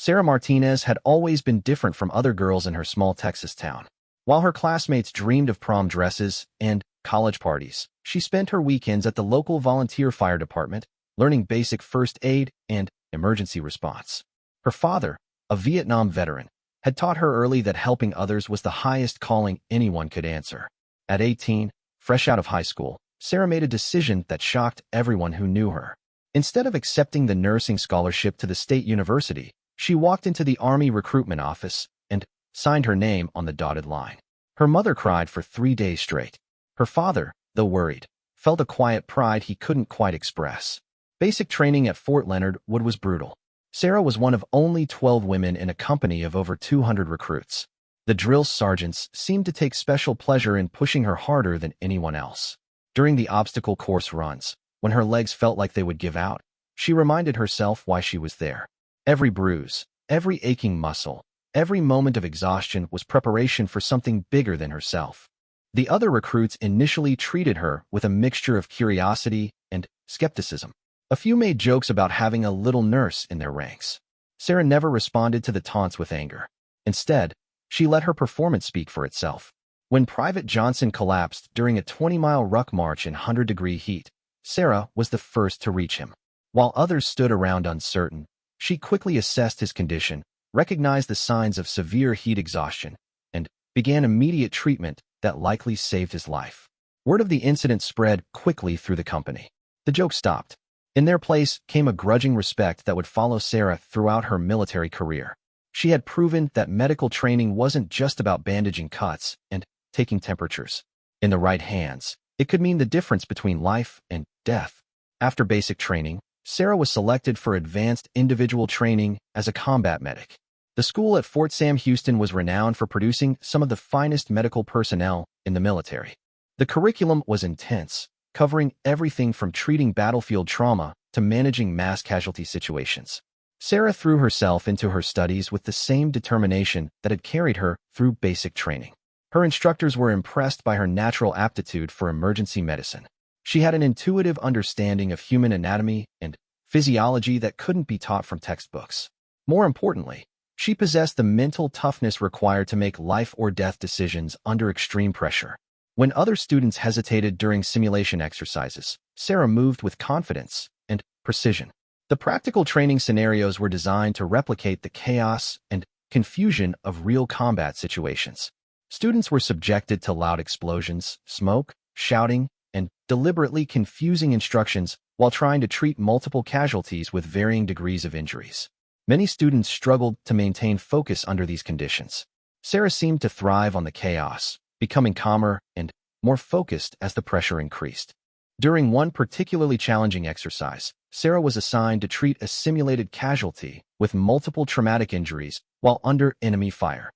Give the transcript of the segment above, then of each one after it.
Sarah Martinez had always been different from other girls in her small Texas town. While her classmates dreamed of prom dresses and college parties, she spent her weekends at the local volunteer fire department, learning basic first aid and emergency response. Her father, a Vietnam veteran, had taught her early that helping others was the highest calling anyone could answer. At 18, fresh out of high school, Sarah made a decision that shocked everyone who knew her. Instead of accepting the nursing scholarship to the state university, she walked into the Army recruitment office and signed her name on the dotted line. Her mother cried for 3 days straight. Her father, though worried, felt a quiet pride he couldn't quite express. Basic training at Fort Leonard Wood was brutal. Sarah was one of only 12 women in a company of over 200 recruits. The drill sergeants seemed to take special pleasure in pushing her harder than anyone else. During the obstacle course runs, when her legs felt like they would give out, she reminded herself why she was there. Every bruise, every aching muscle, every moment of exhaustion was preparation for something bigger than herself. The other recruits initially treated her with a mixture of curiosity and skepticism. A few made jokes about having a little nurse in their ranks. Sarah never responded to the taunts with anger. Instead, she let her performance speak for itself. When Private Johnson collapsed during a 20-mile ruck march in 100-degree heat, Sarah was the first to reach him. While others stood around uncertain, she quickly assessed his condition, recognized the signs of severe heat exhaustion, and began immediate treatment that likely saved his life. Word of the incident spread quickly through the company. The joke stopped. In their place came a grudging respect that would follow Sarah throughout her military career. She had proven that medical training wasn't just about bandaging cuts and taking temperatures. In the right hands, it could mean the difference between life and death. After basic training, Sarah was selected for advanced individual training as a combat medic. The school at Fort Sam Houston was renowned for producing some of the finest medical personnel in the military. The curriculum was intense, covering everything from treating battlefield trauma to managing mass casualty situations. Sarah threw herself into her studies with the same determination that had carried her through basic training. Her instructors were impressed by her natural aptitude for emergency medicine. She had an intuitive understanding of human anatomy and physiology that couldn't be taught from textbooks. More importantly, she possessed the mental toughness required to make life-or-death decisions under extreme pressure. When other students hesitated during simulation exercises, Sarah moved with confidence and precision. The practical training scenarios were designed to replicate the chaos and confusion of real combat situations. Students were subjected to loud explosions, smoke, shouting, and deliberately confusing instructions while trying to treat multiple casualties with varying degrees of injuries. Many students struggled to maintain focus under these conditions. Sarah seemed to thrive on the chaos, becoming calmer and more focused as the pressure increased. During one particularly challenging exercise, Sarah was assigned to treat a simulated casualty with multiple traumatic injuries while under enemy fire.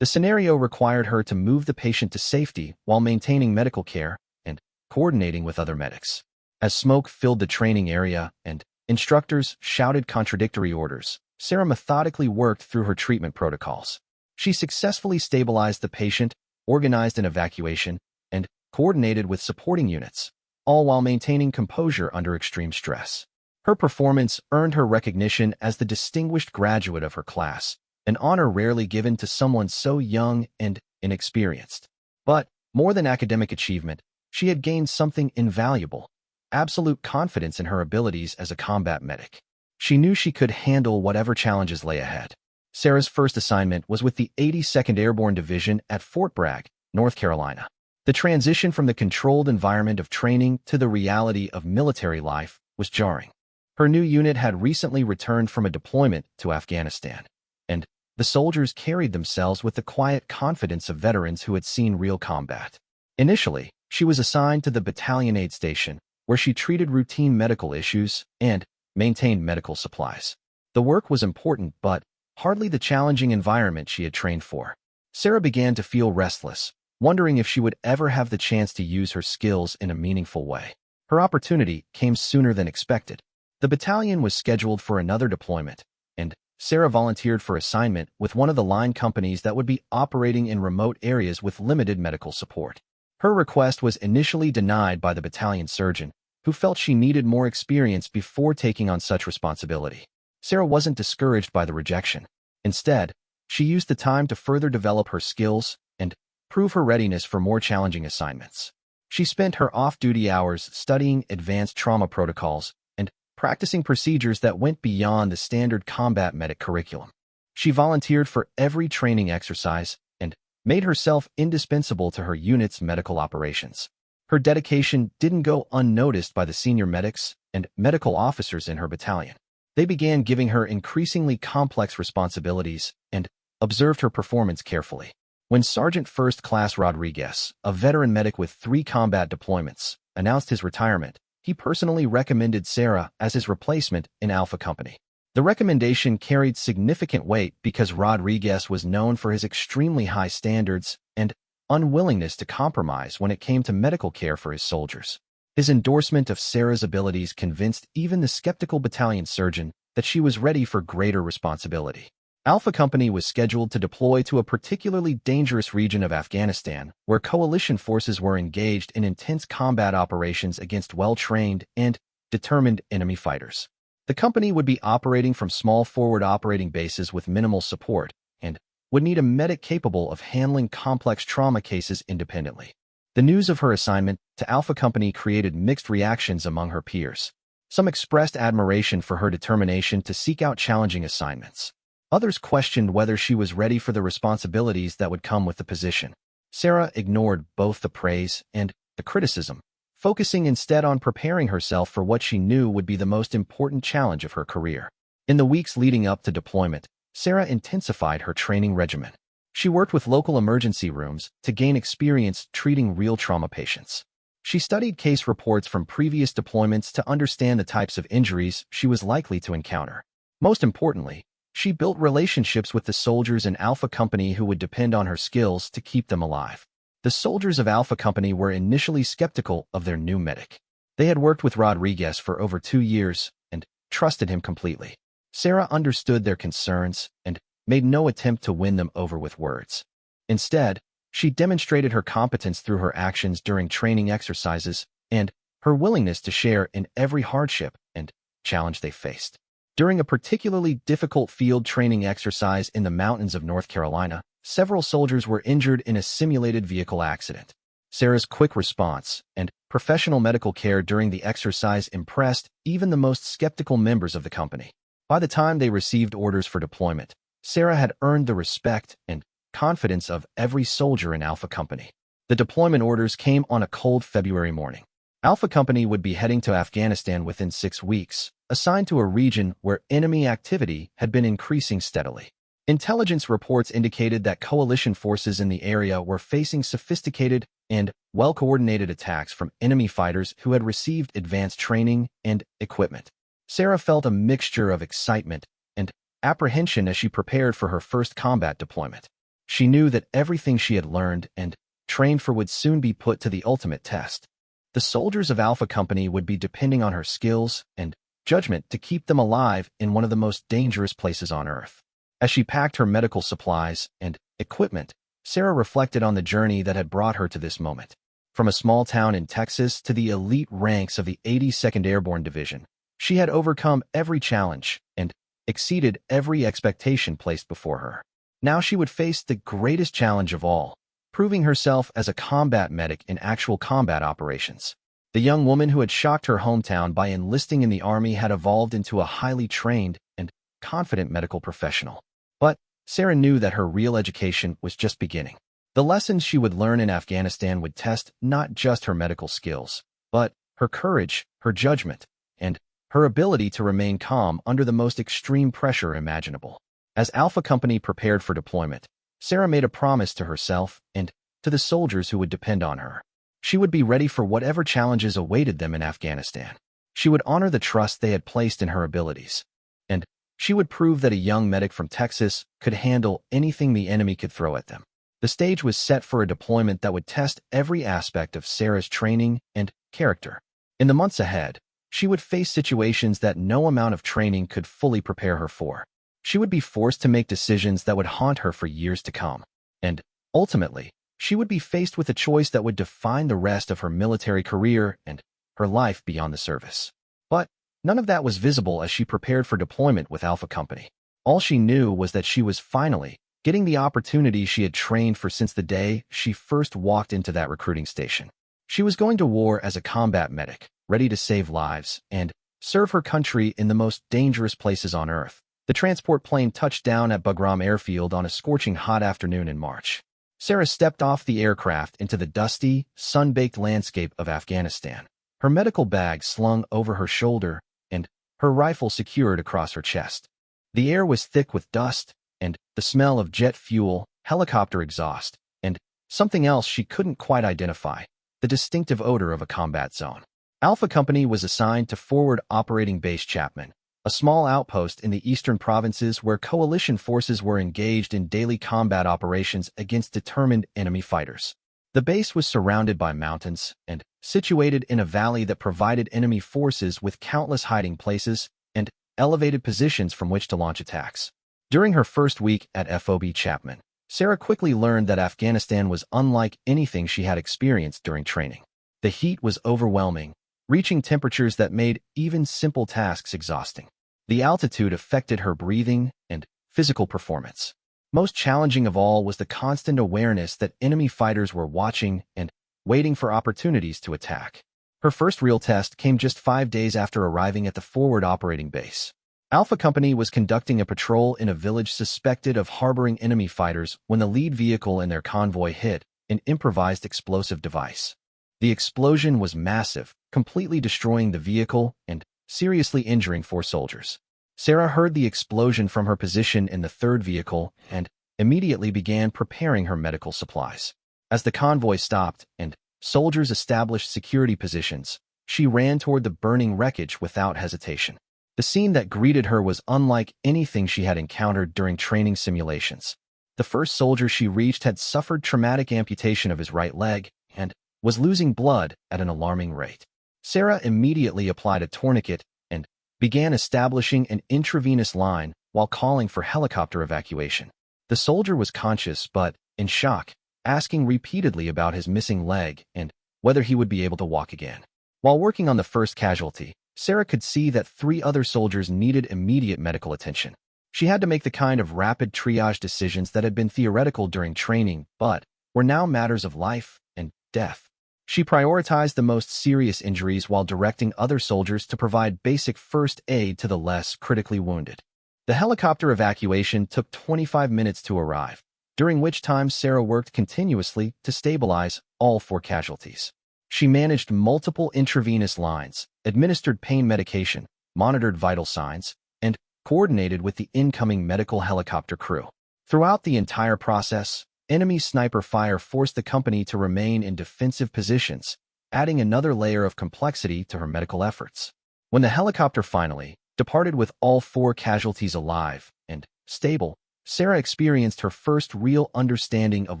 The scenario required her to move the patient to safety while maintaining medical care and coordinating with other medics. As smoke filled the training area and instructors shouted contradictory orders, Sarah methodically worked through her treatment protocols. She successfully stabilized the patient, organized an evacuation, and coordinated with supporting units, all while maintaining composure under extreme stress. Her performance earned her recognition as the distinguished graduate of her class, an honor rarely given to someone so young and inexperienced. But, more than academic achievement, she had gained something invaluable: absolute confidence in her abilities as a combat medic. She knew she could handle whatever challenges lay ahead. Sarah's first assignment was with the 82nd Airborne Division at Fort Bragg, North Carolina. The transition from the controlled environment of training to the reality of military life was jarring. Her new unit had recently returned from a deployment to Afghanistan, and the soldiers carried themselves with the quiet confidence of veterans who had seen real combat. Initially, she was assigned to the battalion aid station, where she treated routine medical issues and maintained medical supplies. The work was important, but hardly the challenging environment she had trained for. Sarah began to feel restless, wondering if she would ever have the chance to use her skills in a meaningful way. Her opportunity came sooner than expected. The battalion was scheduled for another deployment, and Sarah volunteered for assignment with one of the line companies that would be operating in remote areas with limited medical support. Her request was initially denied by the battalion surgeon, who felt she needed more experience before taking on such responsibility. Sarah wasn't discouraged by the rejection. Instead, she used the time to further develop her skills and prove her readiness for more challenging assignments. She spent her off-duty hours studying advanced trauma protocols and practicing procedures that went beyond the standard combat medic curriculum. She volunteered for every training exercise and made herself indispensable to her unit's medical operations. Her dedication didn't go unnoticed by the senior medics and medical officers in her battalion. They began giving her increasingly complex responsibilities and observed her performance carefully. When Sergeant First Class Rodriguez, a veteran medic with 3 combat deployments, announced his retirement, he personally recommended Sarah as his replacement in Alpha Company. The recommendation carried significant weight because Rodriguez was known for his extremely high standards and unwillingness to compromise when it came to medical care for his soldiers. His endorsement of Sarah's abilities convinced even the skeptical battalion surgeon that she was ready for greater responsibility. Alpha Company was scheduled to deploy to a particularly dangerous region of Afghanistan, where coalition forces were engaged in intense combat operations against well-trained and determined enemy fighters. The company would be operating from small forward operating bases with minimal support and would need a medic capable of handling complex trauma cases independently. The news of her assignment to Alpha Company created mixed reactions among her peers. Some expressed admiration for her determination to seek out challenging assignments. Others questioned whether she was ready for the responsibilities that would come with the position. Sarah ignored both the praise and the criticism, focusing instead on preparing herself for what she knew would be the most important challenge of her career. In the weeks leading up to deployment, Sarah intensified her training regimen. She worked with local emergency rooms to gain experience treating real trauma patients. She studied case reports from previous deployments to understand the types of injuries she was likely to encounter. Most importantly, she built relationships with the soldiers in Alpha Company who would depend on her skills to keep them alive. The soldiers of Alpha Company were initially skeptical of their new medic. They had worked with Rodriguez for over 2 years and trusted him completely. Sarah understood their concerns and made no attempt to win them over with words. Instead, she demonstrated her competence through her actions during training exercises and her willingness to share in every hardship and challenge they faced. During a particularly difficult field training exercise in the mountains of North Carolina, several soldiers were injured in a simulated vehicle accident. Sarah's quick response and professional medical care during the exercise impressed even the most skeptical members of the company. By the time they received orders for deployment, Sarah had earned the respect and confidence of every soldier in Alpha Company. The deployment orders came on a cold February morning. Alpha Company would be heading to Afghanistan within 6 weeks, assigned to a region where enemy activity had been increasing steadily. Intelligence reports indicated that coalition forces in the area were facing sophisticated and well-coordinated attacks from enemy fighters who had received advanced training and equipment. Sarah felt a mixture of excitement and apprehension as she prepared for her first combat deployment. She knew that everything she had learned and trained for would soon be put to the ultimate test. The soldiers of Alpha Company would be depending on her skills and judgment to keep them alive in one of the most dangerous places on Earth. As she packed her medical supplies and equipment, Sarah reflected on the journey that had brought her to this moment. From a small town in Texas to the elite ranks of the 82nd Airborne Division, she had overcome every challenge and exceeded every expectation placed before her. Now she would face the greatest challenge of all, proving herself as a combat medic in actual combat operations. The young woman who had shocked her hometown by enlisting in the Army had evolved into a highly trained and confident medical professional. But Sarah knew that her real education was just beginning. The lessons she would learn in Afghanistan would test not just her medical skills, but her courage, her judgment, and her ability to remain calm under the most extreme pressure imaginable. As Alpha Company prepared for deployment, Sarah made a promise to herself and to the soldiers who would depend on her. She would be ready for whatever challenges awaited them in Afghanistan. She would honor the trust they had placed in her abilities. And she would prove that a young medic from Texas could handle anything the enemy could throw at them. The stage was set for a deployment that would test every aspect of Sarah's training and character. In the months ahead, she would face situations that no amount of training could fully prepare her for. She would be forced to make decisions that would haunt her for years to come. And, ultimately, she would be faced with a choice that would define the rest of her military career and her life beyond the service. But None of that was visible as she prepared for deployment with Alpha Company. All she knew was that she was finally getting the opportunity she had trained for since the day she first walked into that recruiting station. She was going to war as a combat medic, ready to save lives and serve her country in the most dangerous places on Earth. The transport plane touched down at Bagram Airfield on a scorching hot afternoon in March. Sarah stepped off the aircraft into the dusty, sun-baked landscape of Afghanistan, her medical bag slung over her shoulder and her rifle secured across her chest. The air was thick with dust and the smell of jet fuel, helicopter exhaust, and something else she couldn't quite identify, the distinctive odor of a combat zone. Alpha Company was assigned to Forward Operating Base Chapman, a small outpost in the eastern provinces where coalition forces were engaged in daily combat operations against determined enemy fighters. The base was surrounded by mountains and situated in a valley that provided enemy forces with countless hiding places and elevated positions from which to launch attacks. During her first week at FOB Chapman, Sarah quickly learned that Afghanistan was unlike anything she had experienced during training. The heat was overwhelming, reaching temperatures that made even simple tasks exhausting. The altitude affected her breathing and physical performance. Most challenging of all was the constant awareness that enemy fighters were watching and waiting for opportunities to attack. Her first real test came just 5 days after arriving at the Forward Operating Base. Alpha Company was conducting a patrol in a village suspected of harboring enemy fighters when the lead vehicle in their convoy hit an improvised explosive device. The explosion was massive, completely destroying the vehicle and seriously injuring 4 soldiers. Sarah heard the explosion from her position in the third vehicle and immediately began preparing her medical supplies. As the convoy stopped and soldiers established security positions, she ran toward the burning wreckage without hesitation. The scene that greeted her was unlike anything she had encountered during training simulations. The first soldier she reached had suffered traumatic amputation of his right leg and was losing blood at an alarming rate. Sarah immediately applied a tourniquet and began establishing an intravenous line while calling for helicopter evacuation. The soldier was conscious but in shock, asking repeatedly about his missing leg and whether he would be able to walk again. While working on the first casualty, Sarah could see that 3 other soldiers needed immediate medical attention. She had to make the kind of rapid triage decisions that had been theoretical during training but were now matters of life and death. She prioritized the most serious injuries while directing other soldiers to provide basic first aid to the less critically wounded. The helicopter evacuation took 25 minutes to arrive, during which time Sarah worked continuously to stabilize all 4 casualties. She managed multiple intravenous lines, administered pain medication, monitored vital signs, and coordinated with the incoming medical helicopter crew. Throughout the entire process, enemy sniper fire forced the company to remain in defensive positions, adding another layer of complexity to her medical efforts. When the helicopter finally departed with all 4 casualties alive and stable, Sarah experienced her first real understanding of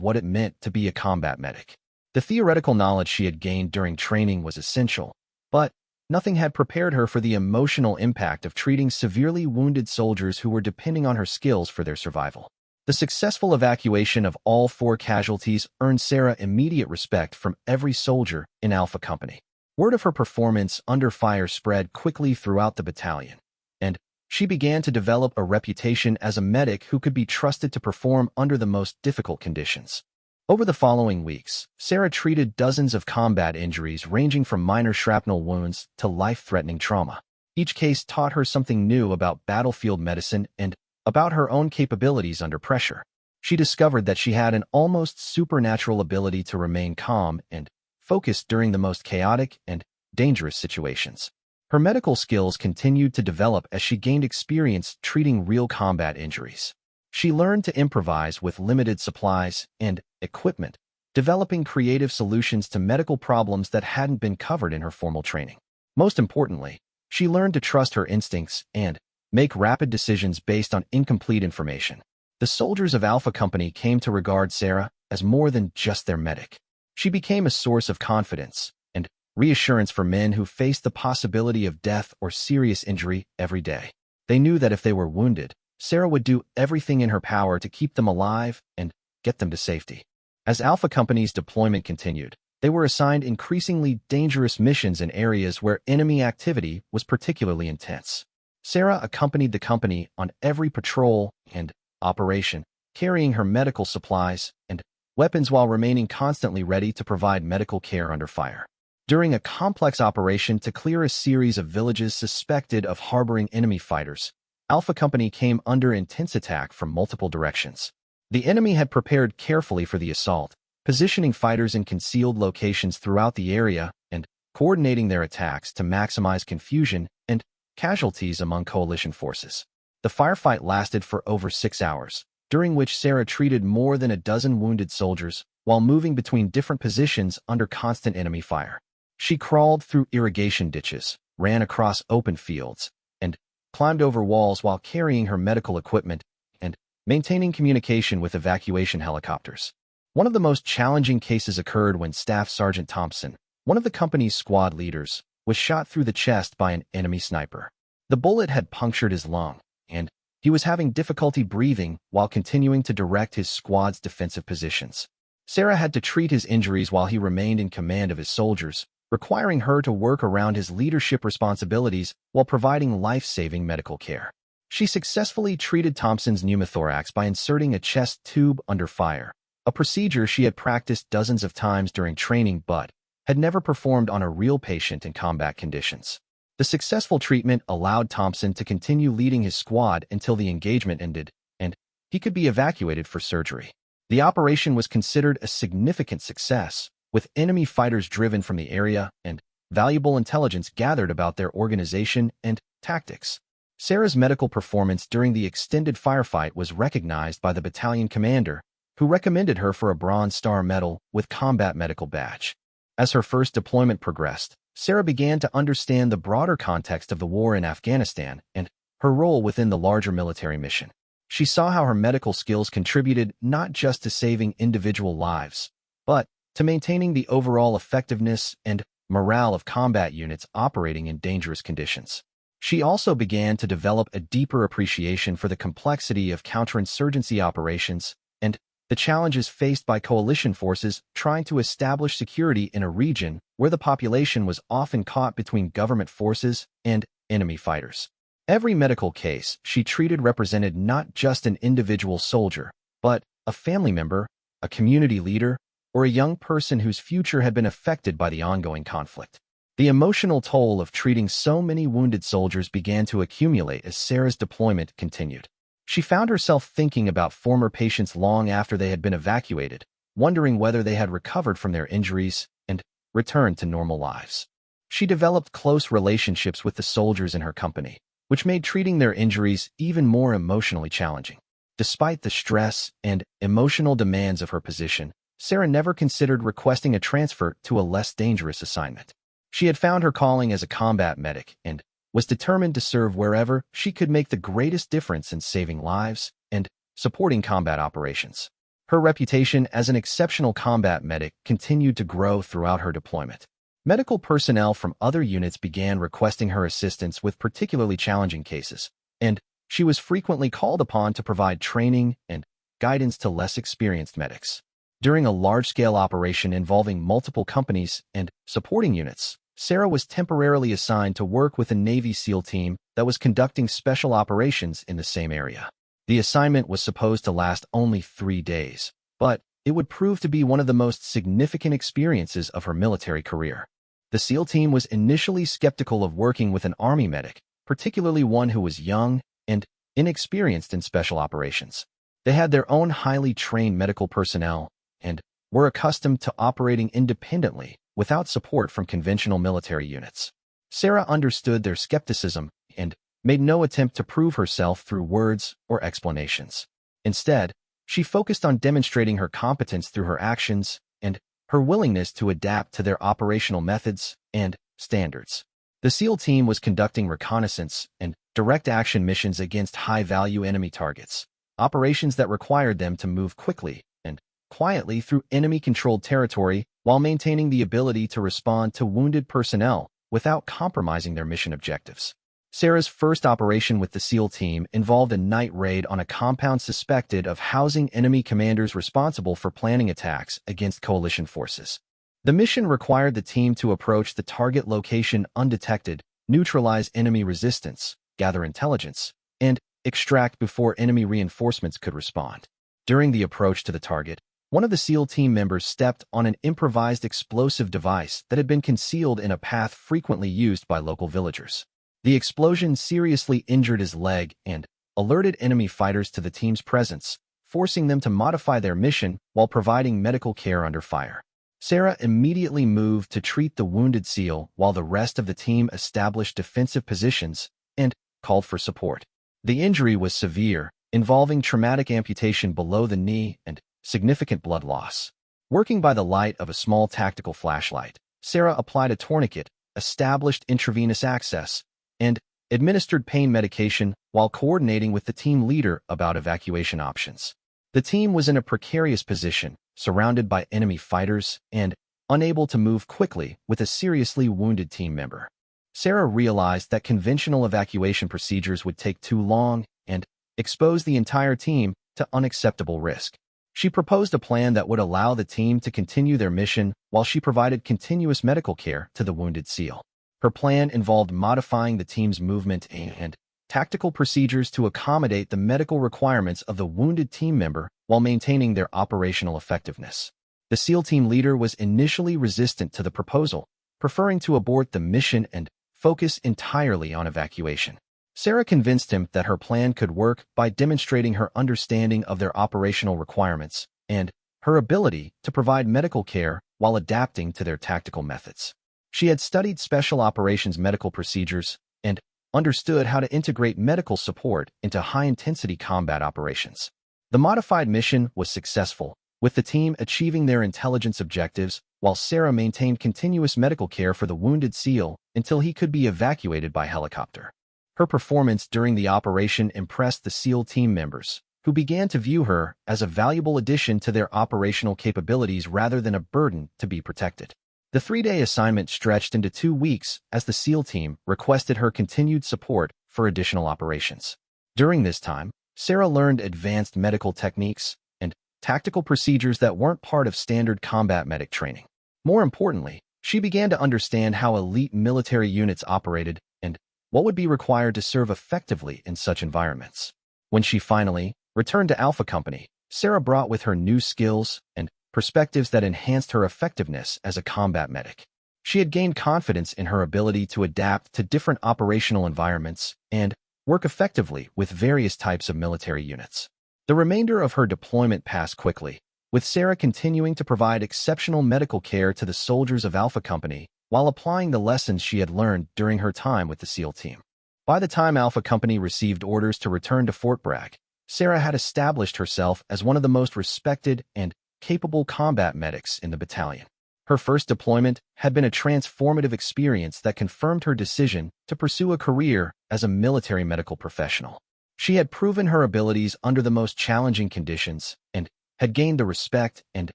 what it meant to be a combat medic. The theoretical knowledge she had gained during training was essential, but nothing had prepared her for the emotional impact of treating severely wounded soldiers who were depending on her skills for their survival. The successful evacuation of all 4 casualties earned Sarah immediate respect from every soldier in Alpha Company. Word of her performance under fire spread quickly throughout the battalion, and she began to develop a reputation as a medic who could be trusted to perform under the most difficult conditions. Over the following weeks, Sarah treated dozens of combat injuries ranging from minor shrapnel wounds to life-threatening trauma. Each case taught her something new about battlefield medicine and about her own capabilities under pressure. She discovered that she had an almost supernatural ability to remain calm and focused during the most chaotic and dangerous situations. Her medical skills continued to develop as she gained experience treating real combat injuries. She learned to improvise with limited supplies and equipment, developing creative solutions to medical problems that hadn't been covered in her formal training. Most importantly, she learned to trust her instincts and make rapid decisions based on incomplete information. The soldiers of Alpha Company came to regard Sarah as more than just their medic. She became a source of confidence and reassurance for men who faced the possibility of death or serious injury every day. They knew that if they were wounded, Sarah would do everything in her power to keep them alive and get them to safety. As Alpha Company's deployment continued, They were assigned increasingly dangerous missions in areas where enemy activity was particularly intense. Sarah accompanied the company on every patrol and operation, carrying her medical supplies and weapons while remaining constantly ready to provide medical care under fire. During a complex operation to clear a series of villages suspected of harboring enemy fighters, Alpha Company came under intense attack from multiple directions. The enemy had prepared carefully for the assault, positioning fighters in concealed locations throughout the area and coordinating their attacks to maximize confusion and casualties among coalition forces. The firefight lasted for over 6 hours, during which Sarah treated more than a dozen wounded soldiers while moving between different positions under constant enemy fire. She crawled through irrigation ditches, ran across open fields, and climbed over walls while carrying her medical equipment and maintaining communication with evacuation helicopters. One of the most challenging cases occurred when Staff Sergeant Thompson, one of the company's squad leaders, was shot through the chest by an enemy sniper. The bullet had punctured his lung, and he was having difficulty breathing while continuing to direct his squad's defensive positions. Sarah had to treat his injuries while he remained in command of his soldiers, requiring her to work around his leadership responsibilities while providing life-saving medical care. She successfully treated Thompson's pneumothorax by inserting a chest tube under fire, a procedure she had practiced dozens of times during training but had never performed on a real patient in combat conditions. The successful treatment allowed Thompson to continue leading his squad until the engagement ended, and he could be evacuated for surgery. The operation was considered a significant success, with enemy fighters driven from the area and valuable intelligence gathered about their organization and tactics. Sarah's medical performance during the extended firefight was recognized by the battalion commander, who recommended her for a Bronze Star Medal with Combat Medical Badge. As her first deployment progressed, Sarah began to understand the broader context of the war in Afghanistan and her role within the larger military mission. She saw how her medical skills contributed not just to saving individual lives, but to maintaining the overall effectiveness and morale of combat units operating in dangerous conditions. She also began to develop a deeper appreciation for the complexity of counterinsurgency operations and the challenges faced by coalition forces trying to establish security in a region where the population was often caught between government forces and enemy fighters. Every medical case she treated represented not just an individual soldier, but a family member, a community leader, or a young person whose future had been affected by the ongoing conflict. The emotional toll of treating so many wounded soldiers began to accumulate as Sarah's deployment continued. She found herself thinking about former patients long after they had been evacuated, wondering whether they had recovered from their injuries and returned to normal lives. She developed close relationships with the soldiers in her company, which made treating their injuries even more emotionally challenging. Despite the stress and emotional demands of her position, Sarah never considered requesting a transfer to a less dangerous assignment. She had found her calling as a combat medic and was determined to serve wherever she could make the greatest difference in saving lives and supporting combat operations. Her reputation as an exceptional combat medic continued to grow throughout her deployment. Medical personnel from other units began requesting her assistance with particularly challenging cases, and she was frequently called upon to provide training and guidance to less experienced medics. During a large-scale operation involving multiple companies and supporting units, Sarah was temporarily assigned to work with a Navy SEAL team that was conducting special operations in the same area. The assignment was supposed to last only 3 days, but it would prove to be one of the most significant experiences of her military career. The SEAL team was initially skeptical of working with an Army medic, particularly one who was young and inexperienced in special operations. They had their own highly trained medical personnel and were accustomed to operating independently without support from conventional military units. Sarah understood their skepticism and made no attempt to prove herself through words or explanations. Instead, she focused on demonstrating her competence through her actions and her willingness to adapt to their operational methods and standards. The SEAL team was conducting reconnaissance and direct action missions against high-value enemy targets, operations that required them to move quickly and quietly through enemy-controlled territory while maintaining the ability to respond to wounded personnel without compromising their mission objectives. Sarah's first operation with the SEAL team involved a night raid on a compound suspected of housing enemy commanders responsible for planning attacks against coalition forces. The mission required the team to approach the target location undetected, neutralize enemy resistance, gather intelligence, and extract before enemy reinforcements could respond. During the approach to the target, one of the SEAL team members stepped on an improvised explosive device that had been concealed in a path frequently used by local villagers. The explosion seriously injured his leg and alerted enemy fighters to the team's presence, forcing them to modify their mission while providing medical care under fire. Sarah immediately moved to treat the wounded SEAL while the rest of the team established defensive positions and called for support. The injury was severe, involving traumatic amputation below the knee and significant blood loss. Working by the light of a small tactical flashlight, Sarah applied a tourniquet, established intravenous access, and administered pain medication while coordinating with the team leader about evacuation options. The team was in a precarious position, surrounded by enemy fighters and unable to move quickly with a seriously wounded team member. Sarah realized that conventional evacuation procedures would take too long and expose the entire team to unacceptable risk. She proposed a plan that would allow the team to continue their mission while she provided continuous medical care to the wounded SEAL. Her plan involved modifying the team's movement and tactical procedures to accommodate the medical requirements of the wounded team member while maintaining their operational effectiveness. The SEAL team leader was initially resistant to the proposal, preferring to abort the mission and focus entirely on evacuation. Sarah convinced him that her plan could work by demonstrating her understanding of their operational requirements and her ability to provide medical care while adapting to their tactical methods. She had studied special operations medical procedures and understood how to integrate medical support into high-intensity combat operations. The modified mission was successful, with the team achieving their intelligence objectives while Sarah maintained continuous medical care for the wounded SEAL until he could be evacuated by helicopter. Her performance during the operation impressed the SEAL team members, who began to view her as a valuable addition to their operational capabilities rather than a burden to be protected. The 3-day assignment stretched into 2 weeks as the SEAL team requested her continued support for additional operations. During this time, Sarah learned advanced medical techniques and tactical procedures that weren't part of standard combat medic training. More importantly, she began to understand how elite military units operated and what would be required to serve effectively in such environments. When she finally returned to Alpha Company, Sarah brought with her new skills and perspectives that enhanced her effectiveness as a combat medic. She had gained confidence in her ability to adapt to different operational environments and work effectively with various types of military units. The remainder of her deployment passed quickly, with Sarah continuing to provide exceptional medical care to the soldiers of Alpha Company while applying the lessons she had learned during her time with the SEAL team. By the time Alpha Company received orders to return to Fort Bragg, Sarah had established herself as one of the most respected and capable combat medics in the battalion. Her first deployment had been a transformative experience that confirmed her decision to pursue a career as a military medical professional. She had proven her abilities under the most challenging conditions and had gained the respect and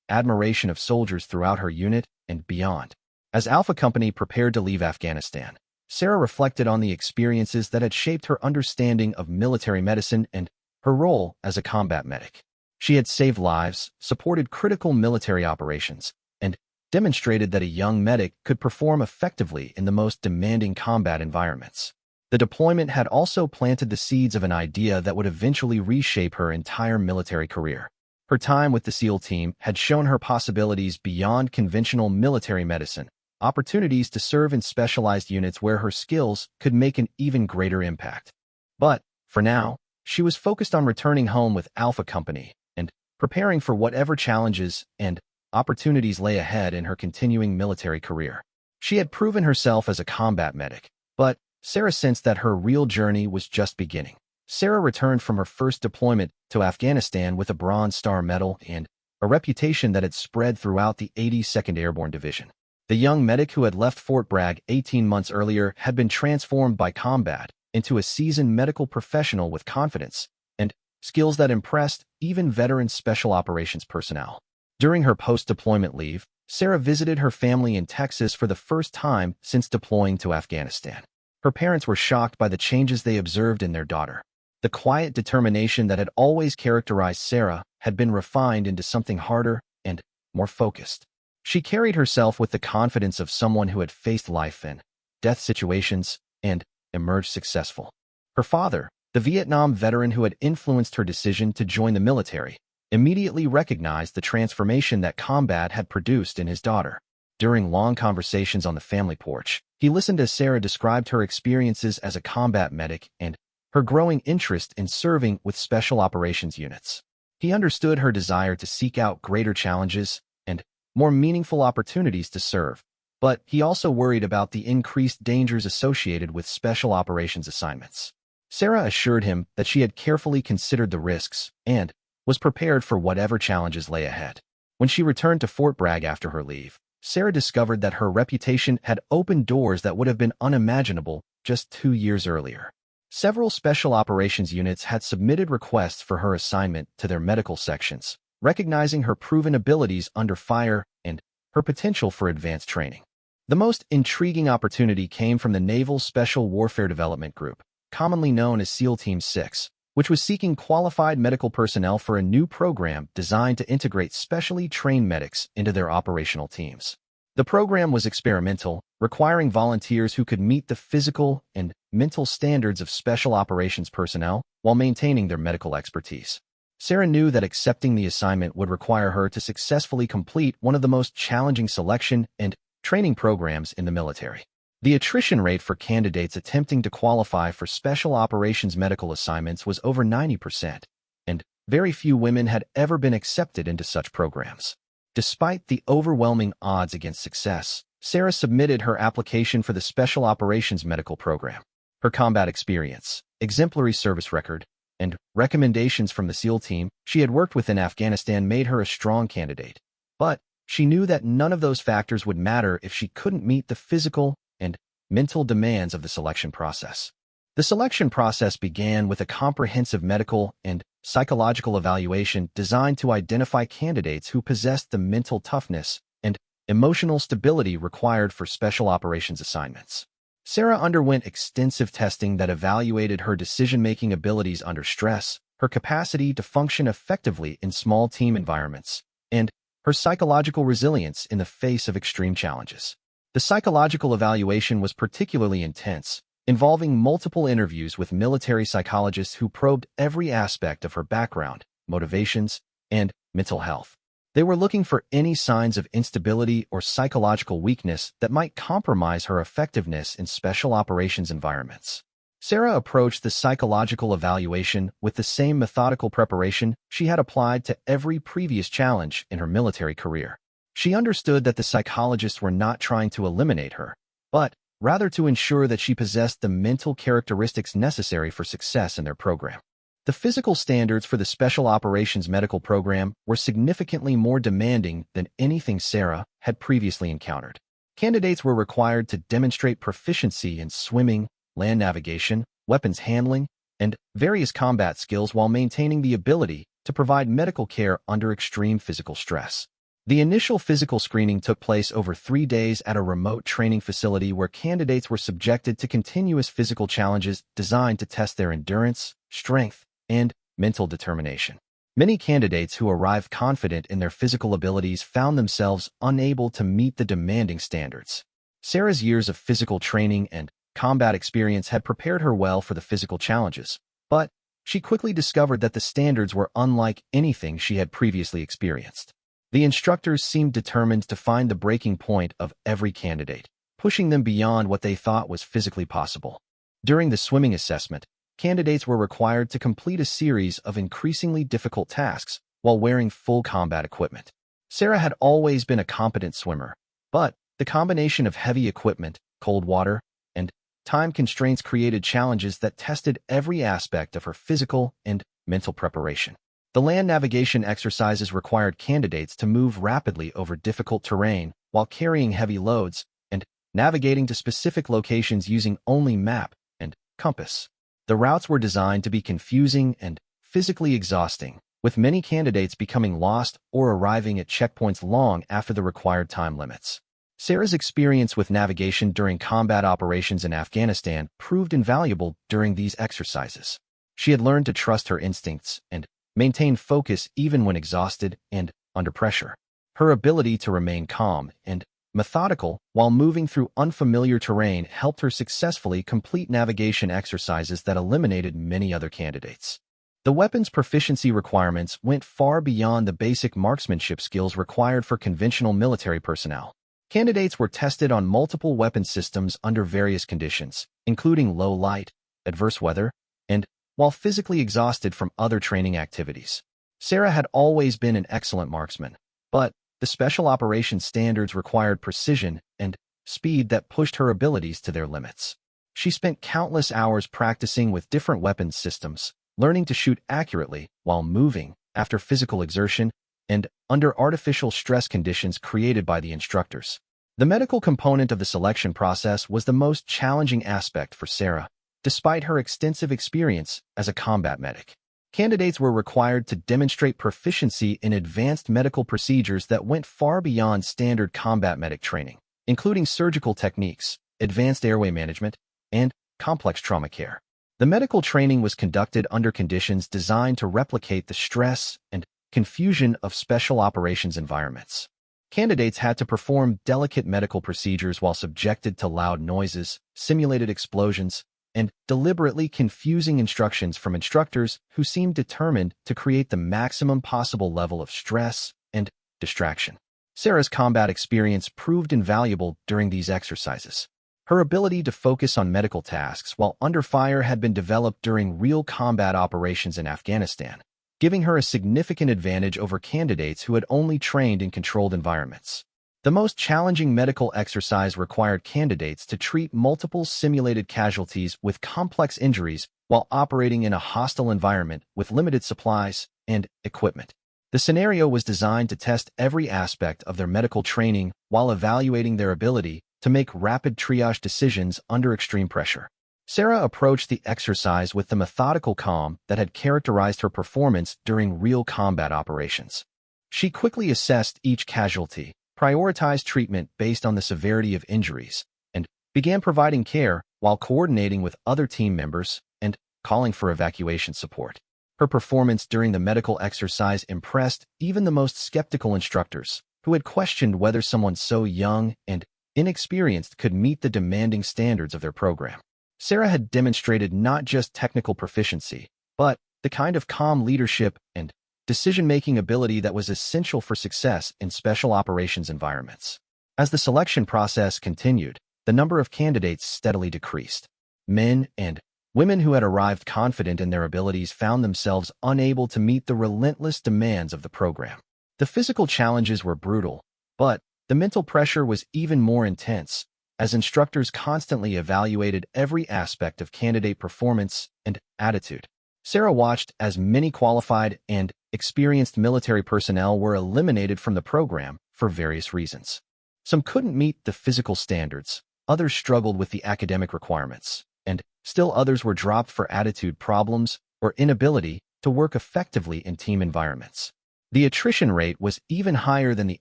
admiration of soldiers throughout her unit and beyond. As Alpha Company prepared to leave Afghanistan, Sarah reflected on the experiences that had shaped her understanding of military medicine and her role as a combat medic. She had saved lives, supported critical military operations, and demonstrated that a young medic could perform effectively in the most demanding combat environments. The deployment had also planted the seeds of an idea that would eventually reshape her entire military career. Her time with the SEAL team had shown her possibilities beyond conventional military medicine, opportunities to serve in specialized units where her skills could make an even greater impact. But, for now, she was focused on returning home with Alpha Company and preparing for whatever challenges and opportunities lay ahead in her continuing military career. She had proven herself as a combat medic, but Sarah sensed that her real journey was just beginning. Sarah returned from her first deployment to Afghanistan with a Bronze Star Medal and a reputation that had spread throughout the 82nd Airborne Division. The young medic who had left Fort Bragg 18 months earlier had been transformed by combat into a seasoned medical professional with confidence and skills that impressed even veteran special operations personnel. During her post-deployment leave, Sarah visited her family in Texas for the first time since deploying to Afghanistan. Her parents were shocked by the changes they observed in their daughter. The quiet determination that had always characterized Sarah had been refined into something harder and more focused. She carried herself with the confidence of someone who had faced life and death situations and emerged successful. Her father, the Vietnam veteran who had influenced her decision to join the military, immediately recognized the transformation that combat had produced in his daughter. During long conversations on the family porch, he listened as Sarah described her experiences as a combat medic and her growing interest in serving with special operations units. He understood her desire to seek out greater challenges and more meaningful opportunities to serve, but he also worried about the increased dangers associated with special operations assignments. Sarah assured him that she had carefully considered the risks and was prepared for whatever challenges lay ahead. When she returned to Fort Bragg after her leave, Sarah discovered that her reputation had opened doors that would have been unimaginable just 2 years earlier. Several special operations units had submitted requests for her assignment to their medical sections, recognizing her proven abilities under fire and her potential for advanced training. The most intriguing opportunity came from the Naval Special Warfare Development Group, commonly known as SEAL Team 6, which was seeking qualified medical personnel for a new program designed to integrate specially trained medics into their operational teams. The program was experimental, requiring volunteers who could meet the physical and mental standards of special operations personnel while maintaining their medical expertise. Sarah knew that accepting the assignment would require her to successfully complete one of the most challenging selection and training programs in the military. The attrition rate for candidates attempting to qualify for special operations medical assignments was over 90%, and very few women had ever been accepted into such programs. Despite the overwhelming odds against success, Sarah submitted her application for the Special Operations Medical Program. Her combat experience, exemplary service record, and recommendations from the SEAL team she had worked with in Afghanistan made her a strong candidate. But she knew that none of those factors would matter if she couldn't meet the physical and mental demands of the selection process. The selection process began with a comprehensive medical and psychological evaluation designed to identify candidates who possessed the mental toughness and emotional stability required for special operations assignments. Sarah underwent extensive testing that evaluated her decision-making abilities under stress, her capacity to function effectively in small team environments, and her psychological resilience in the face of extreme challenges. The psychological evaluation was particularly intense, involving multiple interviews with military psychologists who probed every aspect of her background, motivations, and mental health. They were looking for any signs of instability or psychological weakness that might compromise her effectiveness in special operations environments. Sarah approached the psychological evaluation with the same methodical preparation she had applied to every previous challenge in her military career. She understood that the psychologists were not trying to eliminate her, but rather to ensure that she possessed the mental characteristics necessary for success in their program. The physical standards for the Special Operations Medical Program were significantly more demanding than anything Sarah had previously encountered. Candidates were required to demonstrate proficiency in swimming, land navigation, weapons handling, and various combat skills while maintaining the ability to provide medical care under extreme physical stress. The initial physical screening took place over 3 days at a remote training facility where candidates were subjected to continuous physical challenges designed to test their endurance, strength, and mental determination. Many candidates who arrived confident in their physical abilities found themselves unable to meet the demanding standards. Sarah's years of physical training and combat experience had prepared her well for the physical challenges, but she quickly discovered that the standards were unlike anything she had previously experienced. The instructors seemed determined to find the breaking point of every candidate, pushing them beyond what they thought was physically possible. During the swimming assessment, candidates were required to complete a series of increasingly difficult tasks while wearing full combat equipment. Sarah had always been a competent swimmer, but the combination of heavy equipment, cold water, and time constraints created challenges that tested every aspect of her physical and mental preparation. The land navigation exercises required candidates to move rapidly over difficult terrain while carrying heavy loads and navigating to specific locations using only map and compass. The routes were designed to be confusing and physically exhausting, with many candidates becoming lost or arriving at checkpoints long after the required time limits. Sarah's experience with navigation during combat operations in Afghanistan proved invaluable during these exercises. She had learned to trust her instincts and maintain focus even when exhausted and under pressure. Her ability to remain calm and methodical while moving through unfamiliar terrain helped her successfully complete navigation exercises that eliminated many other candidates. The weapons proficiency requirements went far beyond the basic marksmanship skills required for conventional military personnel. Candidates were tested on multiple weapon systems under various conditions, including low light, adverse weather, and while physically exhausted from other training activities. Sarah had always been an excellent marksman, but the special operations standards required precision and speed that pushed her abilities to their limits. She spent countless hours practicing with different weapons systems, learning to shoot accurately while moving after physical exertion and under artificial stress conditions created by the instructors. The medical component of the selection process was the most challenging aspect for Sarah, despite her extensive experience as a combat medic. Candidates were required to demonstrate proficiency in advanced medical procedures that went far beyond standard combat medic training, including surgical techniques, advanced airway management, and complex trauma care. The medical training was conducted under conditions designed to replicate the stress and confusion of special operations environments. Candidates had to perform delicate medical procedures while subjected to loud noises, simulated explosions, and deliberately confusing instructions from instructors who seemed determined to create the maximum possible level of stress and distraction. Sarah's combat experience proved invaluable during these exercises. Her ability to focus on medical tasks while under fire had been developed during real combat operations in Afghanistan, giving her a significant advantage over candidates who had only trained in controlled environments. The most challenging medical exercise required candidates to treat multiple simulated casualties with complex injuries while operating in a hostile environment with limited supplies and equipment. The scenario was designed to test every aspect of their medical training while evaluating their ability to make rapid triage decisions under extreme pressure. Sarah approached the exercise with the methodical calm that had characterized her performance during real combat operations. She quickly assessed each casualty, prioritized treatment based on the severity of injuries, and began providing care while coordinating with other team members and calling for evacuation support. Her performance during the medical exercise impressed even the most skeptical instructors, who had questioned whether someone so young and inexperienced could meet the demanding standards of their program. Sarah had demonstrated not just technical proficiency, but the kind of calm leadership and decision-making ability that was essential for success in special operations environments. As the selection process continued, the number of candidates steadily decreased. Men and women who had arrived confident in their abilities found themselves unable to meet the relentless demands of the program. The physical challenges were brutal, but the mental pressure was even more intense, as instructors constantly evaluated every aspect of candidate performance and attitude. Sarah watched as many qualified and experienced military personnel were eliminated from the program for various reasons. Some couldn't meet the physical standards, others struggled with the academic requirements, and still others were dropped for attitude problems or inability to work effectively in team environments. The attrition rate was even higher than the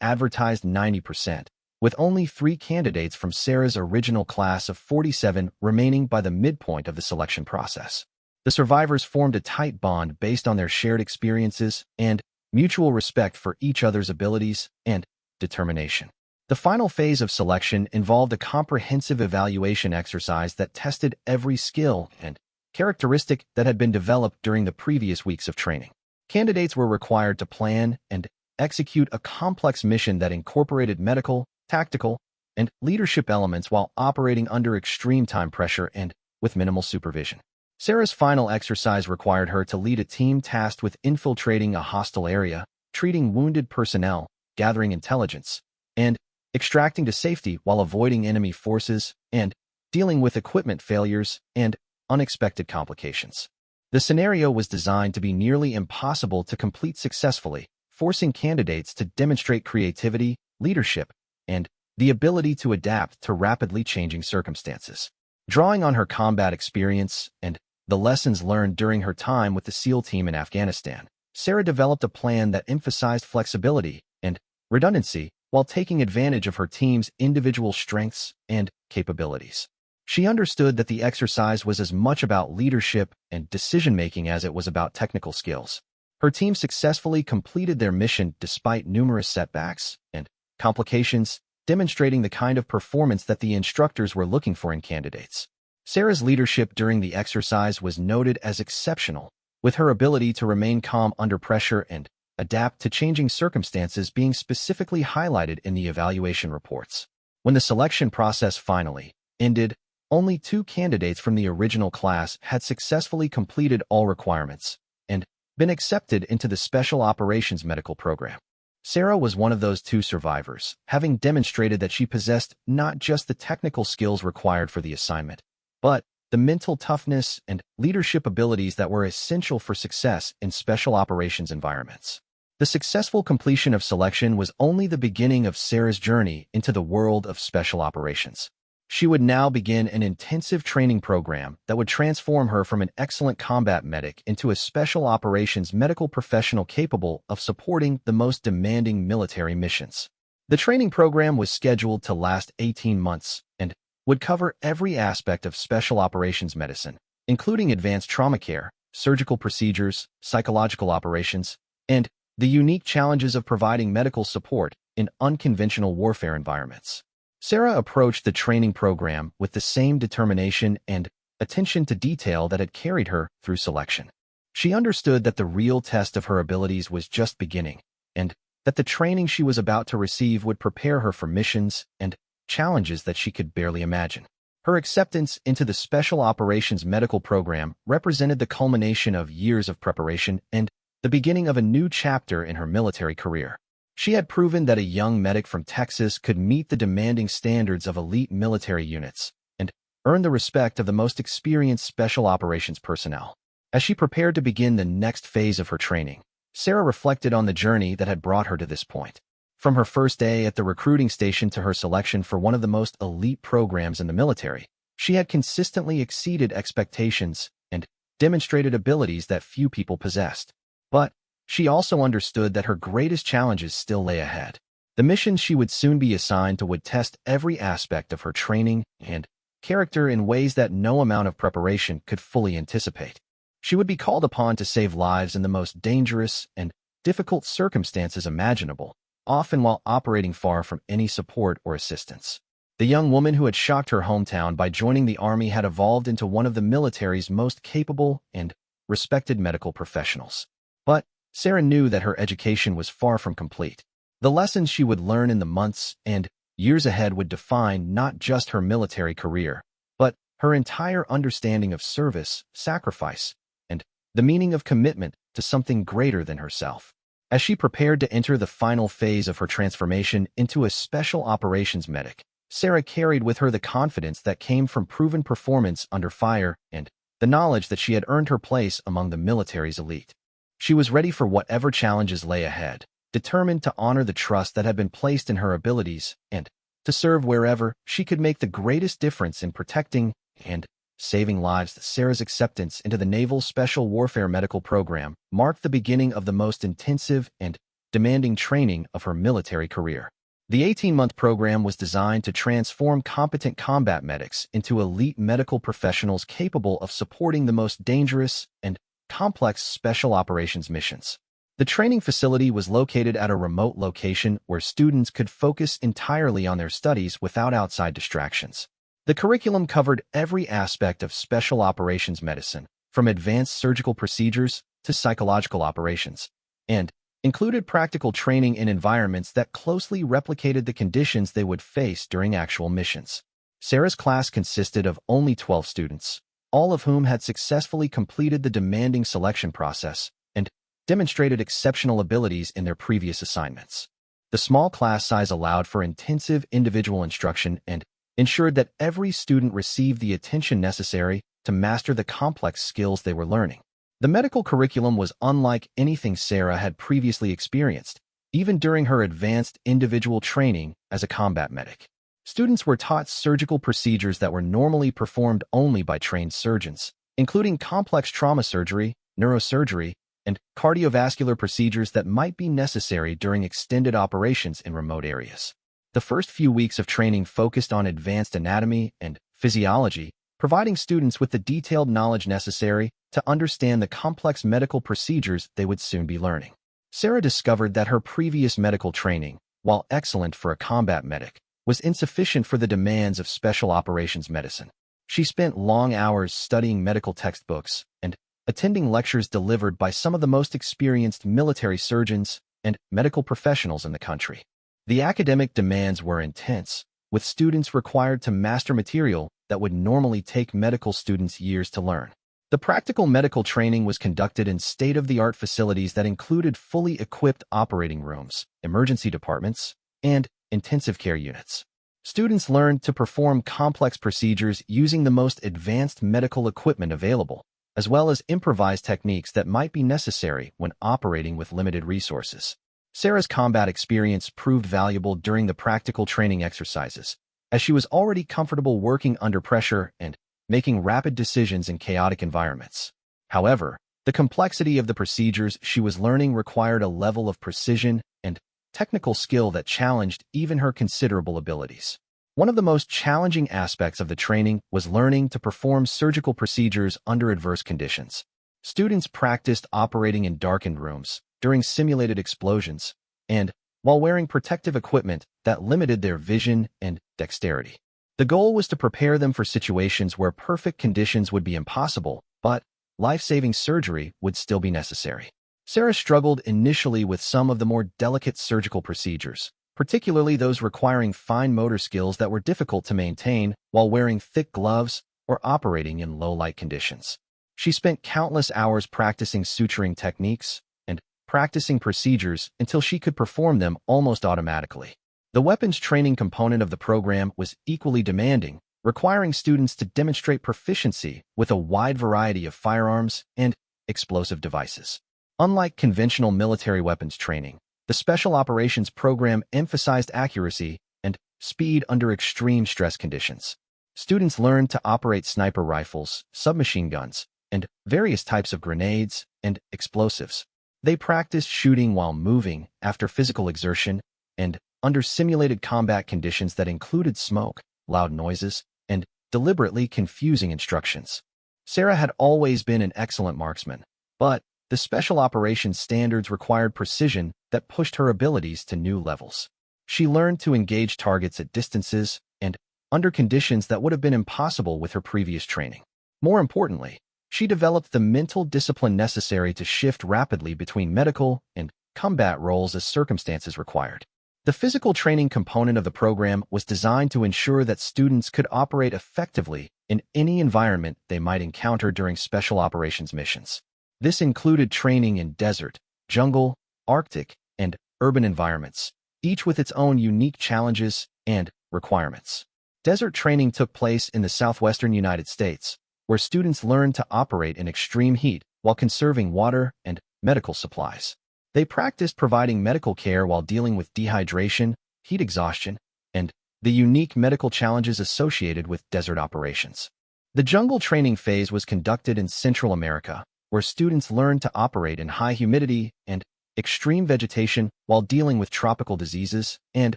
advertised 90%, with only 3 candidates from Sarah's original class of 47 remaining by the midpoint of the selection process. The survivors formed a tight bond based on their shared experiences and mutual respect for each other's abilities and determination. The final phase of selection involved a comprehensive evaluation exercise that tested every skill and characteristic that had been developed during the previous weeks of training. Candidates were required to plan and execute a complex mission that incorporated medical, tactical, and leadership elements while operating under extreme time pressure and with minimal supervision. Sarah's final exercise required her to lead a team tasked with infiltrating a hostile area, treating wounded personnel, gathering intelligence, and extracting to safety while avoiding enemy forces and dealing with equipment failures and unexpected complications. The scenario was designed to be nearly impossible to complete successfully, forcing candidates to demonstrate creativity, leadership, and the ability to adapt to rapidly changing circumstances. Drawing on her combat experience and the lessons learned during her time with the SEAL team in Afghanistan, Sarah developed a plan that emphasized flexibility and redundancy while taking advantage of her team's individual strengths and capabilities. She understood that the exercise was as much about leadership and decision-making as it was about technical skills. Her team successfully completed their mission despite numerous setbacks and complications, demonstrating the kind of performance that the instructors were looking for in candidates. Sarah's leadership during the exercise was noted as exceptional, with her ability to remain calm under pressure and adapt to changing circumstances being specifically highlighted in the evaluation reports. When the selection process finally ended, only 2 candidates from the original class had successfully completed all requirements and been accepted into the Special Operations Medical Program. Sarah was one of those 2 survivors, having demonstrated that she possessed not just the technical skills required for the assignment, but the mental toughness and leadership abilities that were essential for success in special operations environments. The successful completion of selection was only the beginning of Sarah's journey into the world of special operations. She would now begin an intensive training program that would transform her from an excellent combat medic into a special operations medical professional capable of supporting the most demanding military missions. The training program was scheduled to last 18 months and would cover every aspect of special operations medicine, including advanced trauma care, surgical procedures, psychological operations, and the unique challenges of providing medical support in unconventional warfare environments. Sarah approached the training program with the same determination and attention to detail that had carried her through selection. She understood that the real test of her abilities was just beginning, and that the training she was about to receive would prepare her for missions and challenges that she could barely imagine. Her acceptance into the Special Operations Medical Program represented the culmination of years of preparation and the beginning of a new chapter in her military career. She had proven that a young medic from Texas could meet the demanding standards of elite military units and earn the respect of the most experienced special operations personnel. As she prepared to begin the next phase of her training, Sarah reflected on the journey that had brought her to this point. From her first day at the recruiting station to her selection for one of the most elite programs in the military, she had consistently exceeded expectations and demonstrated abilities that few people possessed. But she also understood that her greatest challenges still lay ahead. The missions she would soon be assigned to would test every aspect of her training and character in ways that no amount of preparation could fully anticipate. She would be called upon to save lives in the most dangerous and difficult circumstances imaginable, often while operating far from any support or assistance. The young woman who had shocked her hometown by joining the Army had evolved into one of the military's most capable and respected medical professionals. But Sarah knew that her education was far from complete. The lessons she would learn in the months and years ahead would define not just her military career, but her entire understanding of service, sacrifice, and the meaning of commitment to something greater than herself. As she prepared to enter the final phase of her transformation into a special operations medic, Sarah carried with her the confidence that came from proven performance under fire and the knowledge that she had earned her place among the military's elite. She was ready for whatever challenges lay ahead, determined to honor the trust that had been placed in her abilities and to serve wherever she could make the greatest difference in protecting and saving lives. Sarah's acceptance into the Naval Special Warfare Medical Program marked the beginning of the most intensive and demanding training of her military career. The 18-month program was designed to transform competent combat medics into elite medical professionals capable of supporting the most dangerous and complex special operations missions. The training facility was located at a remote location where students could focus entirely on their studies without outside distractions. The curriculum covered every aspect of special operations medicine, from advanced surgical procedures to psychological operations, and included practical training in environments that closely replicated the conditions they would face during actual missions. Sarah's class consisted of only 12 students, all of whom had successfully completed the demanding selection process and demonstrated exceptional abilities in their previous assignments. The small class size allowed for intensive individual instruction and ensured that every student received the attention necessary to master the complex skills they were learning. The medical curriculum was unlike anything Sarah had previously experienced, even during her advanced individual training as a combat medic. Students were taught surgical procedures that were normally performed only by trained surgeons, including complex trauma surgery, neurosurgery, and cardiovascular procedures that might be necessary during extended operations in remote areas. The first few weeks of training focused on advanced anatomy and physiology, providing students with the detailed knowledge necessary to understand the complex medical procedures they would soon be learning. Sarah discovered that her previous medical training, while excellent for a combat medic, was insufficient for the demands of special operations medicine. She spent long hours studying medical textbooks and attending lectures delivered by some of the most experienced military surgeons and medical professionals in the country. The academic demands were intense, with students required to master material that would normally take medical students years to learn. The practical medical training was conducted in state-of-the-art facilities that included fully equipped operating rooms, emergency departments, and intensive care units. Students learned to perform complex procedures using the most advanced medical equipment available, as well as improvised techniques that might be necessary when operating with limited resources. Sarah's combat experience proved valuable during the practical training exercises, as she was already comfortable working under pressure and making rapid decisions in chaotic environments. However, the complexity of the procedures she was learning required a level of precision and technical skill that challenged even her considerable abilities. One of the most challenging aspects of the training was learning to perform surgical procedures under adverse conditions. Students practiced operating in darkened rooms, during simulated explosions, and while wearing protective equipment that limited their vision and dexterity. The goal was to prepare them for situations where perfect conditions would be impossible, but life-saving surgery would still be necessary. Sarah struggled initially with some of the more delicate surgical procedures, particularly those requiring fine motor skills that were difficult to maintain while wearing thick gloves or operating in low-light conditions. She spent countless hours practicing suturing techniques and practicing procedures until she could perform them almost automatically. The weapons training component of the program was equally demanding, requiring students to demonstrate proficiency with a wide variety of firearms and explosive devices. Unlike conventional military weapons training, the Special Operations Program emphasized accuracy and speed under extreme stress conditions. Students learned to operate sniper rifles, submachine guns, and various types of grenades and explosives. They practiced shooting while moving after physical exertion and under simulated combat conditions that included smoke, loud noises, and deliberately confusing instructions. Sarah had always been an excellent marksman, but the special operations standards required precision that pushed her abilities to new levels. She learned to engage targets at distances and under conditions that would have been impossible with her previous training. More importantly, she developed the mental discipline necessary to shift rapidly between medical and combat roles as circumstances required. The physical training component of the program was designed to ensure that students could operate effectively in any environment they might encounter during special operations missions. This included training in desert, jungle, Arctic, and urban environments, each with its own unique challenges and requirements. Desert training took place in the southwestern United States, where students learned to operate in extreme heat while conserving water and medical supplies. They practiced providing medical care while dealing with dehydration, heat exhaustion, and the unique medical challenges associated with desert operations. The jungle training phase was conducted in Central America, where students learned to operate in high humidity and extreme vegetation while dealing with tropical diseases and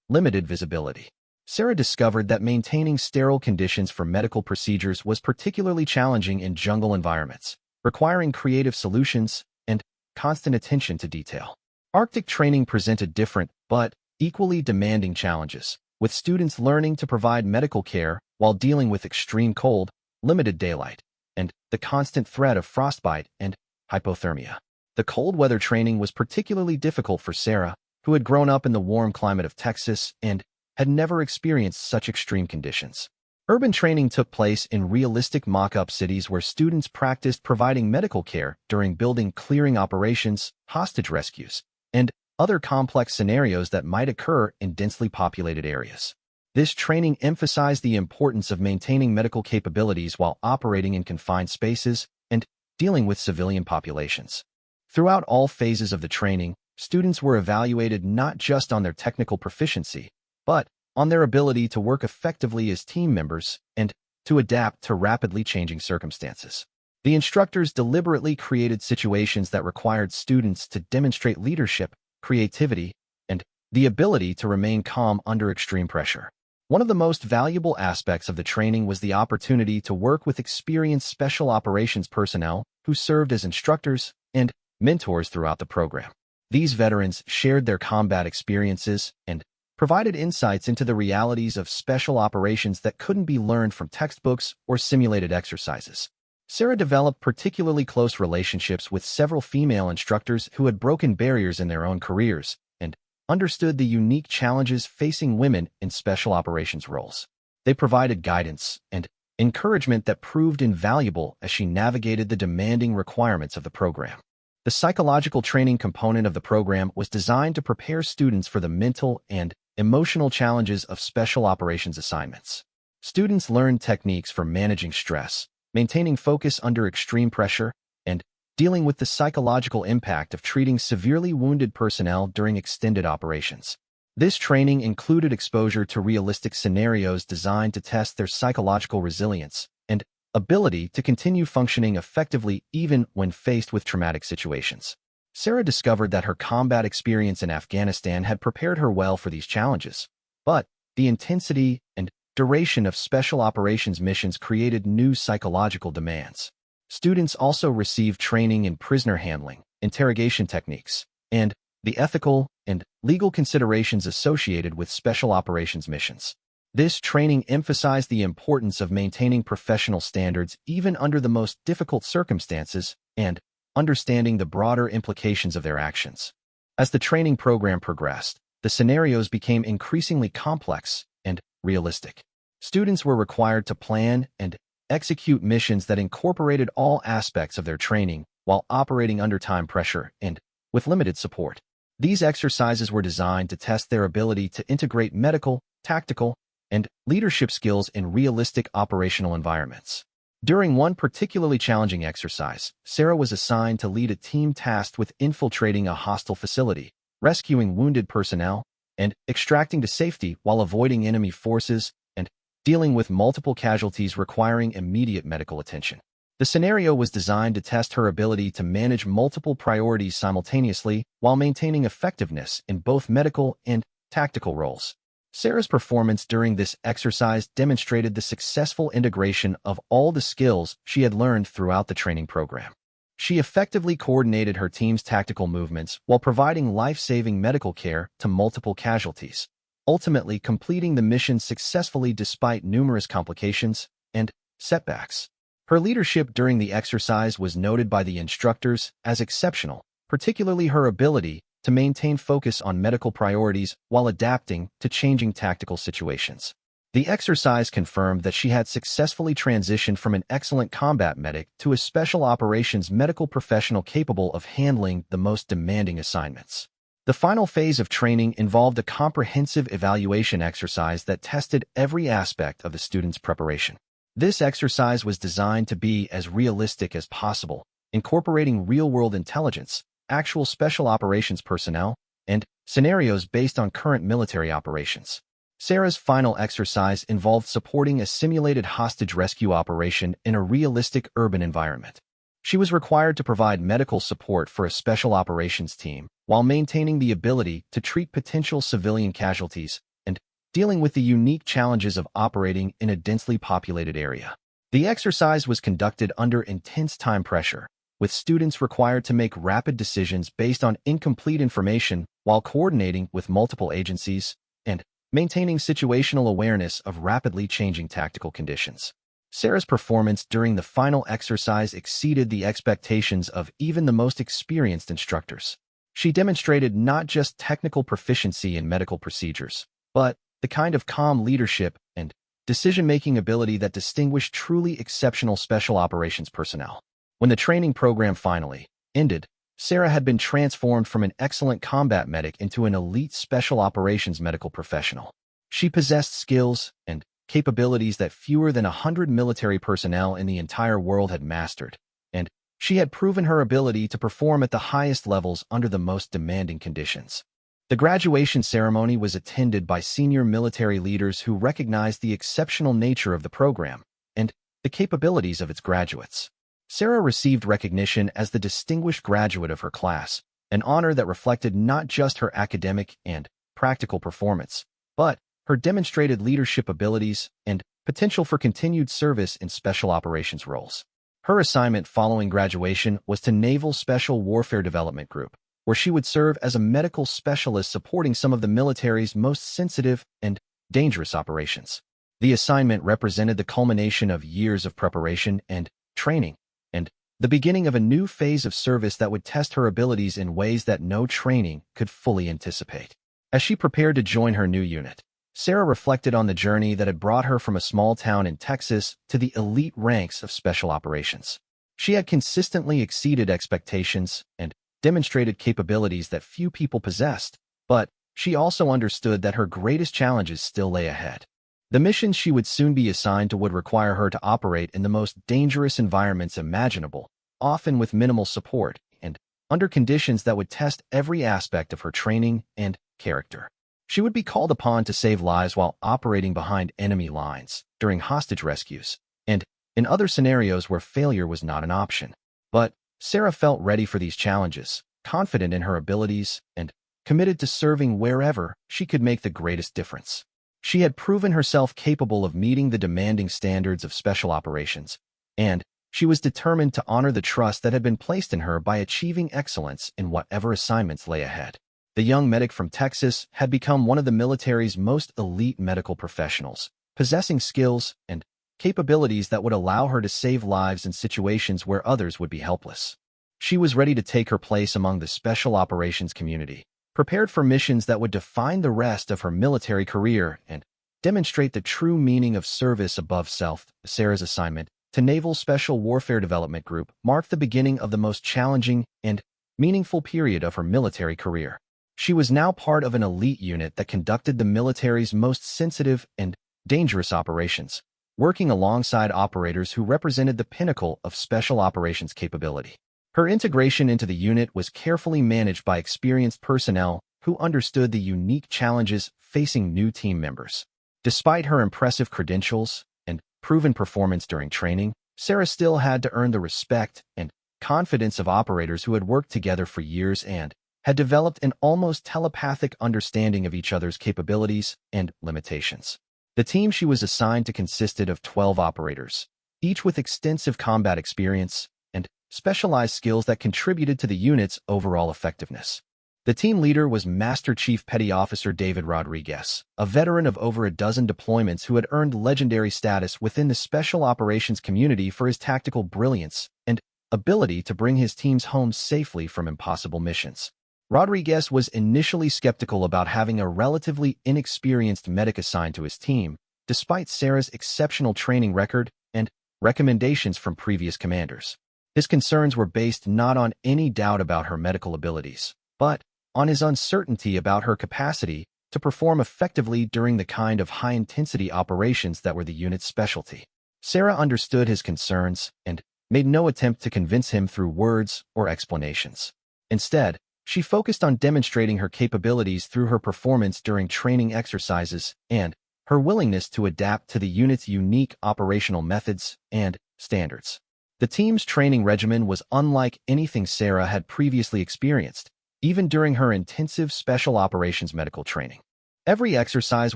limited visibility. Sarah discovered that maintaining sterile conditions for medical procedures was particularly challenging in jungle environments, requiring creative solutions and constant attention to detail. Arctic training presented different but equally demanding challenges, with students learning to provide medical care while dealing with extreme cold, limited daylight, and the constant threat of frostbite and hypothermia. The cold weather training was particularly difficult for Sarah, who had grown up in the warm climate of Texas and had never experienced such extreme conditions. Urban training took place in realistic mock-up cities where students practiced providing medical care during building clearing operations, hostage rescues, and other complex scenarios that might occur in densely populated areas. This training emphasized the importance of maintaining medical capabilities while operating in confined spaces and dealing with civilian populations. Throughout all phases of the training, students were evaluated not just on their technical proficiency, but on their ability to work effectively as team members and to adapt to rapidly changing circumstances. The instructors deliberately created situations that required students to demonstrate leadership, creativity, and the ability to remain calm under extreme pressure. One of the most valuable aspects of the training was the opportunity to work with experienced special operations personnel who served as instructors and mentors throughout the program. These veterans shared their combat experiences and provided insights into the realities of special operations that couldn't be learned from textbooks or simulated exercises. Sarah developed particularly close relationships with several female instructors who had broken barriers in their own careers and understood the unique challenges facing women in special operations roles. They provided guidance and encouragement that proved invaluable as she navigated the demanding requirements of the program. The psychological training component of the program was designed to prepare students for the mental and emotional challenges of special operations assignments. Students learned techniques for managing stress, maintaining focus under extreme pressure, and dealing with the psychological impact of treating severely wounded personnel during extended operations. This training included exposure to realistic scenarios designed to test their psychological resilience and ability to continue functioning effectively even when faced with traumatic situations. Sarah discovered that her combat experience in Afghanistan had prepared her well for these challenges, but the intensity and duration of special operations missions created new psychological demands. Students also received training in prisoner handling, interrogation techniques, and the ethical and legal considerations associated with special operations missions. This training emphasized the importance of maintaining professional standards even under the most difficult circumstances and understanding the broader implications of their actions. As the training program progressed, the scenarios became increasingly complex and realistic. Students were required to plan and execute missions that incorporated all aspects of their training while operating under time pressure and with limited support. These exercises were designed to test their ability to integrate medical, tactical, and leadership skills in realistic operational environments. During one particularly challenging exercise, Sarah was assigned to lead a team tasked with infiltrating a hostile facility, rescuing wounded personnel, and extracting to safety while avoiding enemy forces and dealing with multiple casualties requiring immediate medical attention. The scenario was designed to test her ability to manage multiple priorities simultaneously while maintaining effectiveness in both medical and tactical roles. Sarah's performance during this exercise demonstrated the successful integration of all the skills she had learned throughout the training program. She effectively coordinated her team's tactical movements while providing life-saving medical care to multiple casualties, ultimately completing the mission successfully despite numerous complications and setbacks. Her leadership during the exercise was noted by the instructors as exceptional, particularly her ability to maintain focus on medical priorities while adapting to changing tactical situations. The exercise confirmed that she had successfully transitioned from an excellent combat medic to a special operations medical professional capable of handling the most demanding assignments. The final phase of training involved a comprehensive evaluation exercise that tested every aspect of the student's preparation. This exercise was designed to be as realistic as possible, incorporating real-world intelligence, actual special operations personnel, and scenarios based on current military operations. Sarah's final exercise involved supporting a simulated hostage rescue operation in a realistic urban environment. She was required to provide medical support for a special operations team while maintaining the ability to treat potential civilian casualties and dealing with the unique challenges of operating in a densely populated area. The exercise was conducted under intense time pressure, with students required to make rapid decisions based on incomplete information while coordinating with multiple agencies and maintaining situational awareness of rapidly changing tactical conditions. Sarah's performance during the final exercise exceeded the expectations of even the most experienced instructors. She demonstrated not just technical proficiency in medical procedures, but the kind of calm leadership and decision-making ability that distinguish truly exceptional special operations personnel. When the training program finally ended, Sarah had been transformed from an excellent combat medic into an elite special operations medical professional. She possessed skills and capabilities that fewer than 100 military personnel in the entire world had mastered, and she had proven her ability to perform at the highest levels under the most demanding conditions. The graduation ceremony was attended by senior military leaders who recognized the exceptional nature of the program and the capabilities of its graduates. Sarah received recognition as the distinguished graduate of her class, an honor that reflected not just her academic and practical performance, but her demonstrated leadership abilities, and potential for continued service in special operations roles. Her assignment following graduation was to Naval Special Warfare Development Group, where she would serve as a medical specialist supporting some of the military's most sensitive and dangerous operations. The assignment represented the culmination of years of preparation and training, and the beginning of a new phase of service that would test her abilities in ways that no training could fully anticipate. As she prepared to join her new unit, Sarah reflected on the journey that had brought her from a small town in Texas to the elite ranks of special operations. She had consistently exceeded expectations and demonstrated capabilities that few people possessed, but she also understood that her greatest challenges still lay ahead. The missions she would soon be assigned to would require her to operate in the most dangerous environments imaginable, often with minimal support, and under conditions that would test every aspect of her training and character. She would be called upon to save lives while operating behind enemy lines, during hostage rescues, and in other scenarios where failure was not an option. But Sarah felt ready for these challenges, confident in her abilities, and committed to serving wherever she could make the greatest difference. She had proven herself capable of meeting the demanding standards of special operations, and she was determined to honor the trust that had been placed in her by achieving excellence in whatever assignments lay ahead. The young medic from Texas had become one of the military's most elite medical professionals, possessing skills and capabilities that would allow her to save lives in situations where others would be helpless. She was ready to take her place among the special operations community, prepared for missions that would define the rest of her military career and demonstrate the true meaning of service above self. Sarah's assignment to Naval Special Warfare Development Group marked the beginning of the most challenging and meaningful period of her military career. She was now part of an elite unit that conducted the military's most sensitive and dangerous operations, working alongside operators who represented the pinnacle of special operations capability. Her integration into the unit was carefully managed by experienced personnel who understood the unique challenges facing new team members. Despite her impressive credentials and proven performance during training, Sarah still had to earn the respect and confidence of operators who had worked together for years and had developed an almost telepathic understanding of each other's capabilities and limitations. The team she was assigned to consisted of 12 operators, each with extensive combat experience and specialized skills that contributed to the unit's overall effectiveness. The team leader was Master Chief Petty Officer David Rodriguez, a veteran of over a dozen deployments who had earned legendary status within the special operations community for his tactical brilliance and ability to bring his teams home safely from impossible missions. Rodriguez was initially skeptical about having a relatively inexperienced medic assigned to his team, despite Sarah's exceptional training record and recommendations from previous commanders. His concerns were based not on any doubt about her medical abilities, but on his uncertainty about her capacity to perform effectively during the kind of high-intensity operations that were the unit's specialty. Sarah understood his concerns and made no attempt to convince him through words or explanations. Instead, she focused on demonstrating her capabilities through her performance during training exercises and her willingness to adapt to the unit's unique operational methods and standards. The team's training regimen was unlike anything Sarah had previously experienced, even during her intensive special operations medical training. Every exercise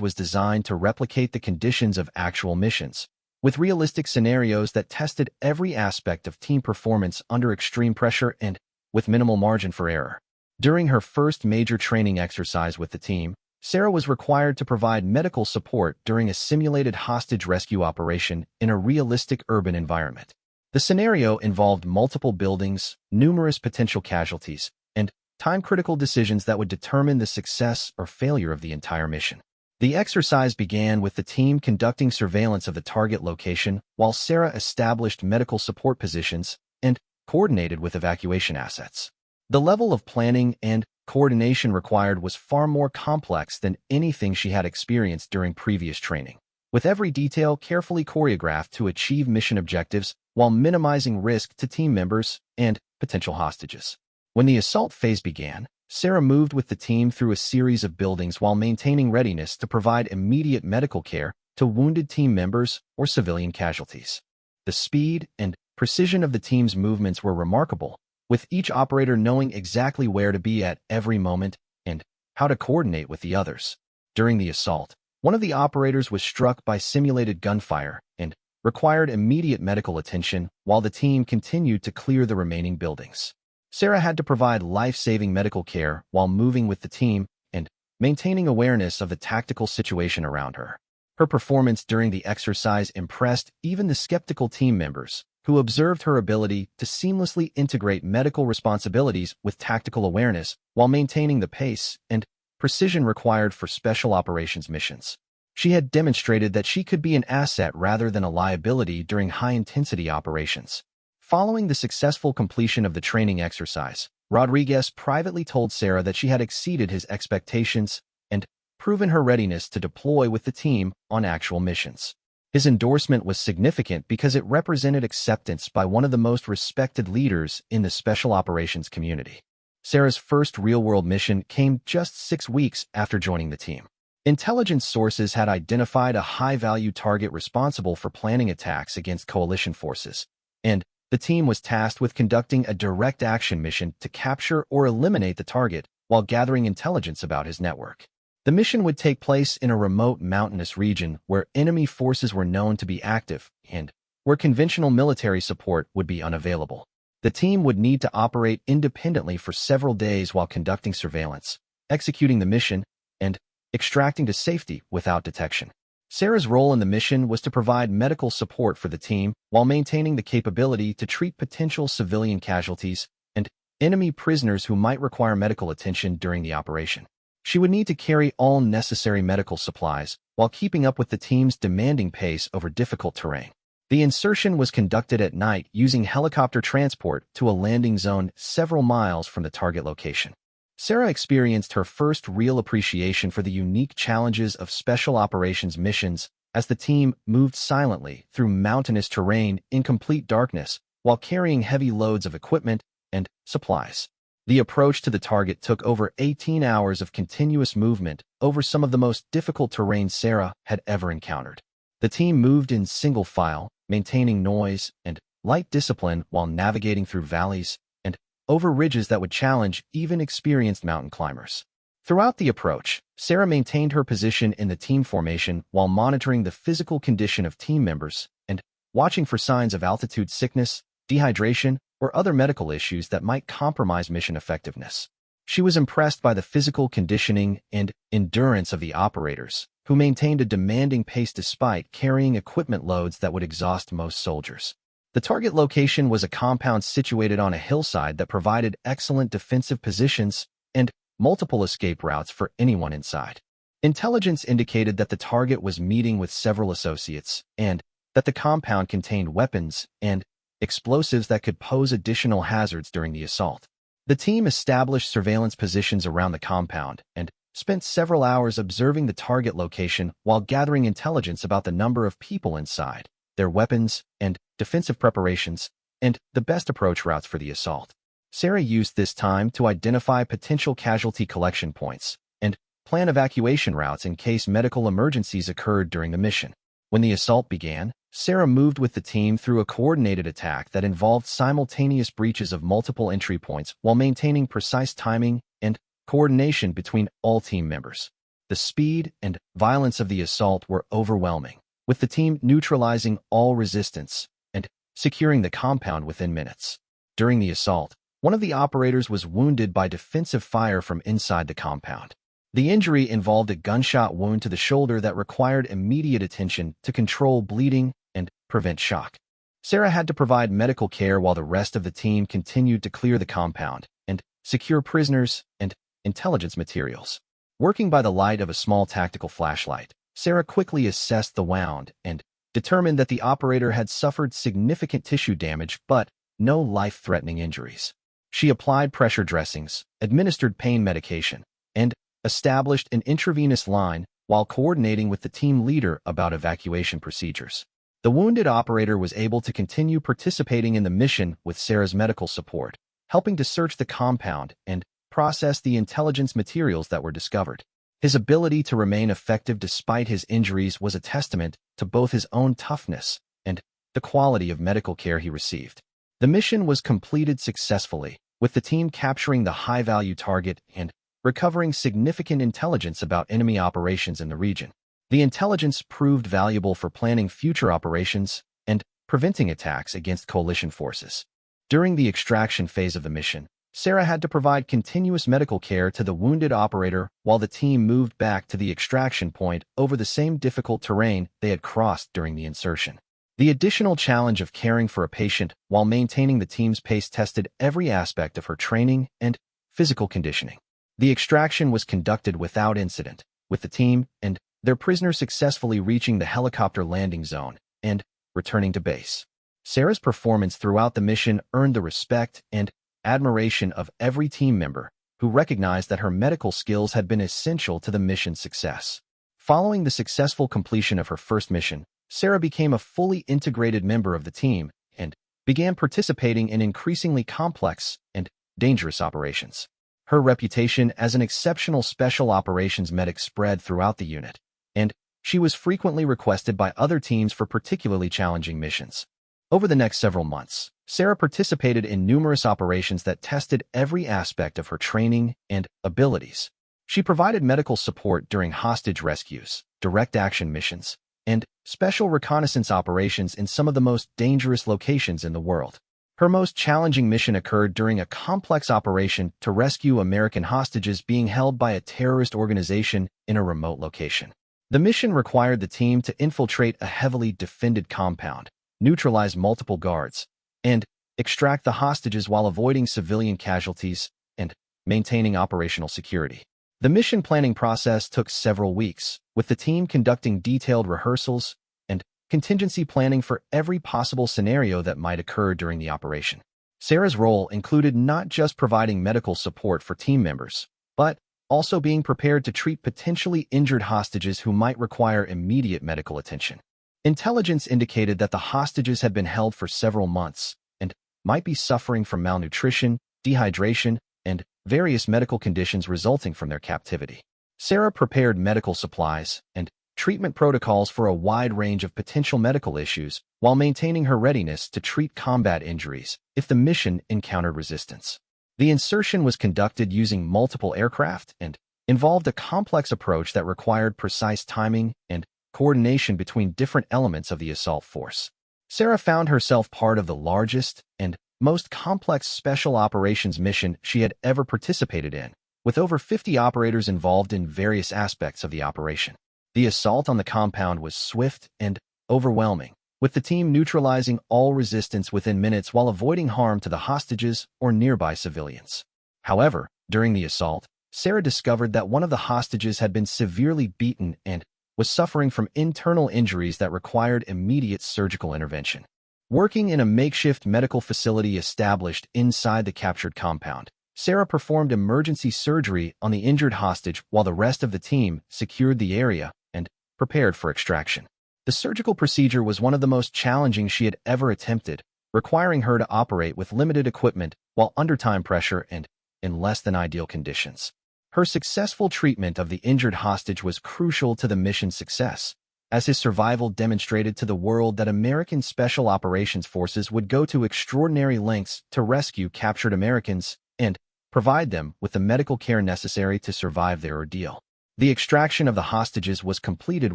was designed to replicate the conditions of actual missions, with realistic scenarios that tested every aspect of team performance under extreme pressure and with minimal margin for error. During her first major training exercise with the team, Sarah was required to provide medical support during a simulated hostage rescue operation in a realistic urban environment. The scenario involved multiple buildings, numerous potential casualties, and time-critical decisions that would determine the success or failure of the entire mission. The exercise began with the team conducting surveillance of the target location while Sarah established medical support positions and coordinated with evacuation assets. The level of planning and coordination required was far more complex than anything she had experienced during previous training, with every detail carefully choreographed to achieve mission objectives while minimizing risk to team members and potential hostages. When the assault phase began, Sarah moved with the team through a series of buildings while maintaining readiness to provide immediate medical care to wounded team members or civilian casualties. The speed and precision of the team's movements were remarkable, with each operator knowing exactly where to be at every moment and how to coordinate with the others. During the assault, One of the operators was struck by simulated gunfire and required immediate medical attention while the team continued to clear the remaining buildings. Sarah had to provide life-saving medical care while moving with the team and maintaining awareness of the tactical situation around her. Her performance during the exercise impressed even the skeptical team members, who observed her ability to seamlessly integrate medical responsibilities with tactical awareness while maintaining the pace and precision required for special operations missions. She had demonstrated that she could be an asset rather than a liability during high-intensity operations. Following the successful completion of the training exercise, Rodriguez privately told Sarah that she had exceeded his expectations and proven her readiness to deploy with the team on actual missions. His endorsement was significant because it represented acceptance by one of the most respected leaders in the special operations community. Sarah's first real-world mission came just 6 weeks after joining the team. Intelligence sources had identified a high-value target responsible for planning attacks against coalition forces, and the team was tasked with conducting a direct action mission to capture or eliminate the target while gathering intelligence about his network. The mission would take place in a remote mountainous region where enemy forces were known to be active and where conventional military support would be unavailable. The team would need to operate independently for several days while conducting surveillance, executing the mission, and extracting to safety without detection. Sarah's role in the mission was to provide medical support for the team while maintaining the capability to treat potential civilian casualties and enemy prisoners who might require medical attention during the operation. She would need to carry all necessary medical supplies while keeping up with the team's demanding pace over difficult terrain. The insertion was conducted at night using helicopter transport to a landing zone several miles from the target location. Sarah experienced her first real appreciation for the unique challenges of special operations missions as the team moved silently through mountainous terrain in complete darkness while carrying heavy loads of equipment and supplies. The approach to the target took over 18 hours of continuous movement over some of the most difficult terrain Sarah had ever encountered. The team moved in single file, maintaining noise and light discipline while navigating through valleys and over ridges that would challenge even experienced mountain climbers. Throughout the approach, Sarah maintained her position in the team formation while monitoring the physical condition of team members and watching for signs of altitude sickness, dehydration, or other medical issues that might compromise mission effectiveness. She was impressed by the physical conditioning and endurance of the operators, who maintained a demanding pace despite carrying equipment loads that would exhaust most soldiers. The target location was a compound situated on a hillside that provided excellent defensive positions and multiple escape routes for anyone inside. Intelligence indicated that the target was meeting with several associates and that the compound contained weapons and explosives that could pose additional hazards during the assault. The team established surveillance positions around the compound and spent several hours observing the target location while gathering intelligence about the number of people inside, their weapons and defensive preparations, and the best approach routes for the assault. Sarah used this time to identify potential casualty collection points and plan evacuation routes in case medical emergencies occurred during the mission. When the assault began, Sarah moved with the team through a coordinated attack that involved simultaneous breaches of multiple entry points while maintaining precise timing and coordination between all team members. The speed and violence of the assault were overwhelming, with the team neutralizing all resistance and securing the compound within minutes. During the assault, one of the operators was wounded by defensive fire from inside the compound. The injury involved a gunshot wound to the shoulder that required immediate attention to control bleeding and prevent shock. Sarah had to provide medical care while the rest of the team continued to clear the compound and secure prisoners and intelligence materials. Working by the light of a small tactical flashlight, Sarah quickly assessed the wound and determined that the operator had suffered significant tissue damage but no life-threatening injuries. She applied pressure dressings, administered pain medication, and established an intravenous line while coordinating with the team leader about evacuation procedures. The wounded operator was able to continue participating in the mission with Sarah's medical support, helping to search the compound and process the intelligence materials that were discovered. His ability to remain effective despite his injuries was a testament to both his own toughness and the quality of medical care he received. The mission was completed successfully, with the team capturing the high-value target and recovering significant intelligence about enemy operations in the region. The intelligence proved valuable for planning future operations and preventing attacks against coalition forces. During the extraction phase of the mission, Sarah had to provide continuous medical care to the wounded operator while the team moved back to the extraction point over the same difficult terrain they had crossed during the insertion. The additional challenge of caring for a patient while maintaining the team's pace tested every aspect of her training and physical conditioning. The extraction was conducted without incident, with the team and their prisoner successfully reaching the helicopter landing zone and returning to base. Sarah's performance throughout the mission earned the respect and admiration of every team member who recognized that her medical skills had been essential to the mission's success. Following the successful completion of her first mission, Sarah became a fully integrated member of the team and began participating in increasingly complex and dangerous operations. Her reputation as an exceptional special operations medic spread throughout the unit, and she was frequently requested by other teams for particularly challenging missions. Over the next several months, Sarah participated in numerous operations that tested every aspect of her training and abilities. She provided medical support during hostage rescues, direct action missions, and special reconnaissance operations in some of the most dangerous locations in the world. Her most challenging mission occurred during a complex operation to rescue American hostages being held by a terrorist organization in a remote location. The mission required the team to infiltrate a heavily defended compound, neutralize multiple guards, and extract the hostages while avoiding civilian casualties and maintaining operational security. The mission planning process took several weeks, with the team conducting detailed rehearsals and contingency planning for every possible scenario that might occur during the operation. Sarah's role included not just providing medical support for team members, but also being prepared to treat potentially injured hostages who might require immediate medical attention. Intelligence indicated that the hostages had been held for several months and might be suffering from malnutrition, dehydration, and various medical conditions resulting from their captivity. Sarah prepared medical supplies and treatment protocols for a wide range of potential medical issues while maintaining her readiness to treat combat injuries if the mission encountered resistance. The insertion was conducted using multiple aircraft and involved a complex approach that required precise timing and coordination between different elements of the assault force. Sarah found herself part of the largest and most complex special operations mission she had ever participated in, with over 50 operators involved in various aspects of the operation. The assault on the compound was swift and overwhelming, with the team neutralizing all resistance within minutes while avoiding harm to the hostages or nearby civilians. However, during the assault, Sarah discovered that one of the hostages had been severely beaten and was suffering from internal injuries that required immediate surgical intervention. Working in a makeshift medical facility established inside the captured compound, Sarah performed emergency surgery on the injured hostage while the rest of the team secured the area and prepared for extraction. The surgical procedure was one of the most challenging she had ever attempted, requiring her to operate with limited equipment while under time pressure and in less than ideal conditions. Her successful treatment of the injured hostage was crucial to the mission's success, as his survival demonstrated to the world that American Special Operations Forces would go to extraordinary lengths to rescue captured Americans and provide them with the medical care necessary to survive their ordeal. The extraction of the hostages was completed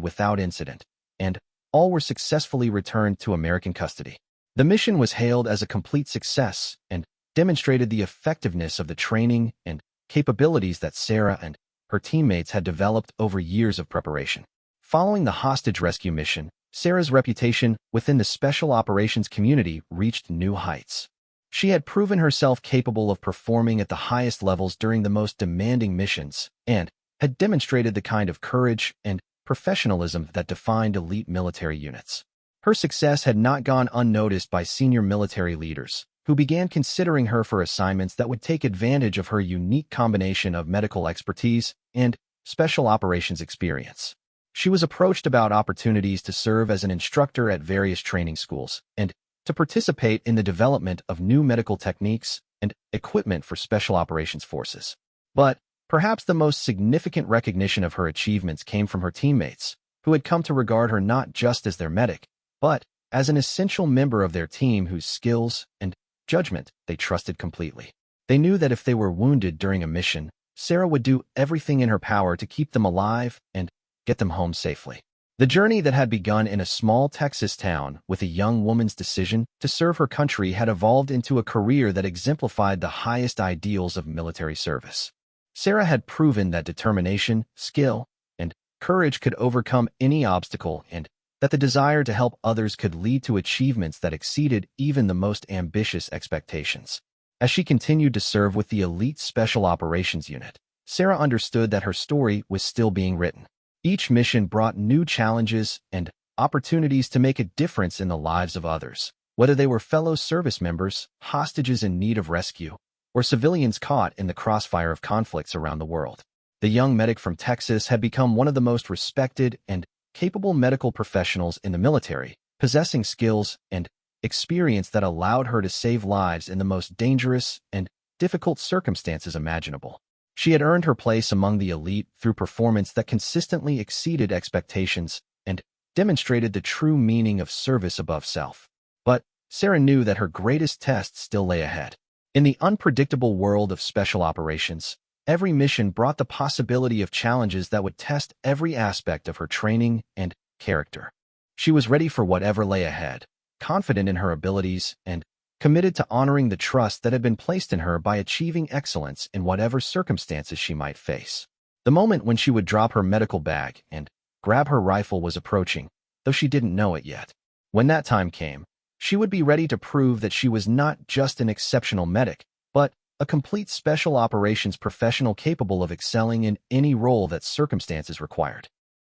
without incident, and all were successfully returned to American custody. The mission was hailed as a complete success and demonstrated the effectiveness of the training and capabilities that Sarah and her teammates had developed over years of preparation. Following the hostage rescue mission, Sarah's reputation within the special operations community reached new heights. She had proven herself capable of performing at the highest levels during the most demanding missions and had demonstrated the kind of courage and professionalism that defined elite military units. Her success had not gone unnoticed by senior military leaders, who began considering her for assignments that would take advantage of her unique combination of medical expertise and special operations experience. She was approached about opportunities to serve as an instructor at various training schools and to participate in the development of new medical techniques and equipment for special operations forces. But perhaps the most significant recognition of her achievements came from her teammates, who had come to regard her not just as their medic, but as an essential member of their team whose skills and judgment they trusted completely. They knew that if they were wounded during a mission, Sarah would do everything in her power to keep them alive and get them home safely. The journey that had begun in a small Texas town with a young woman's decision to serve her country had evolved into a career that exemplified the highest ideals of military service. Sarah had proven that determination, skill, and courage could overcome any obstacle and that the desire to help others could lead to achievements that exceeded even the most ambitious expectations. As she continued to serve with the elite Special Operations Unit, Sarah understood that her story was still being written. Each mission brought new challenges and opportunities to make a difference in the lives of others, whether they were fellow service members, hostages in need of rescue, or civilians caught in the crossfire of conflicts around the world. The young medic from Texas had become one of the most respected and capable medical professionals in the military, possessing skills and experience that allowed her to save lives in the most dangerous and difficult circumstances imaginable. She had earned her place among the elite through performance that consistently exceeded expectations and demonstrated the true meaning of service above self. But Sarah knew that her greatest test still lay ahead. In the unpredictable world of special operations, every mission brought the possibility of challenges that would test every aspect of her training and character. She was ready for whatever lay ahead, confident in her abilities and committed to honoring the trust that had been placed in her by achieving excellence in whatever circumstances she might face. The moment when she would drop her medical bag and grab her rifle was approaching, though she didn't know it yet. When that time came, she would be ready to prove that she was not just an exceptional medic, but a complete special operations professional capable of excelling in any role that circumstances required.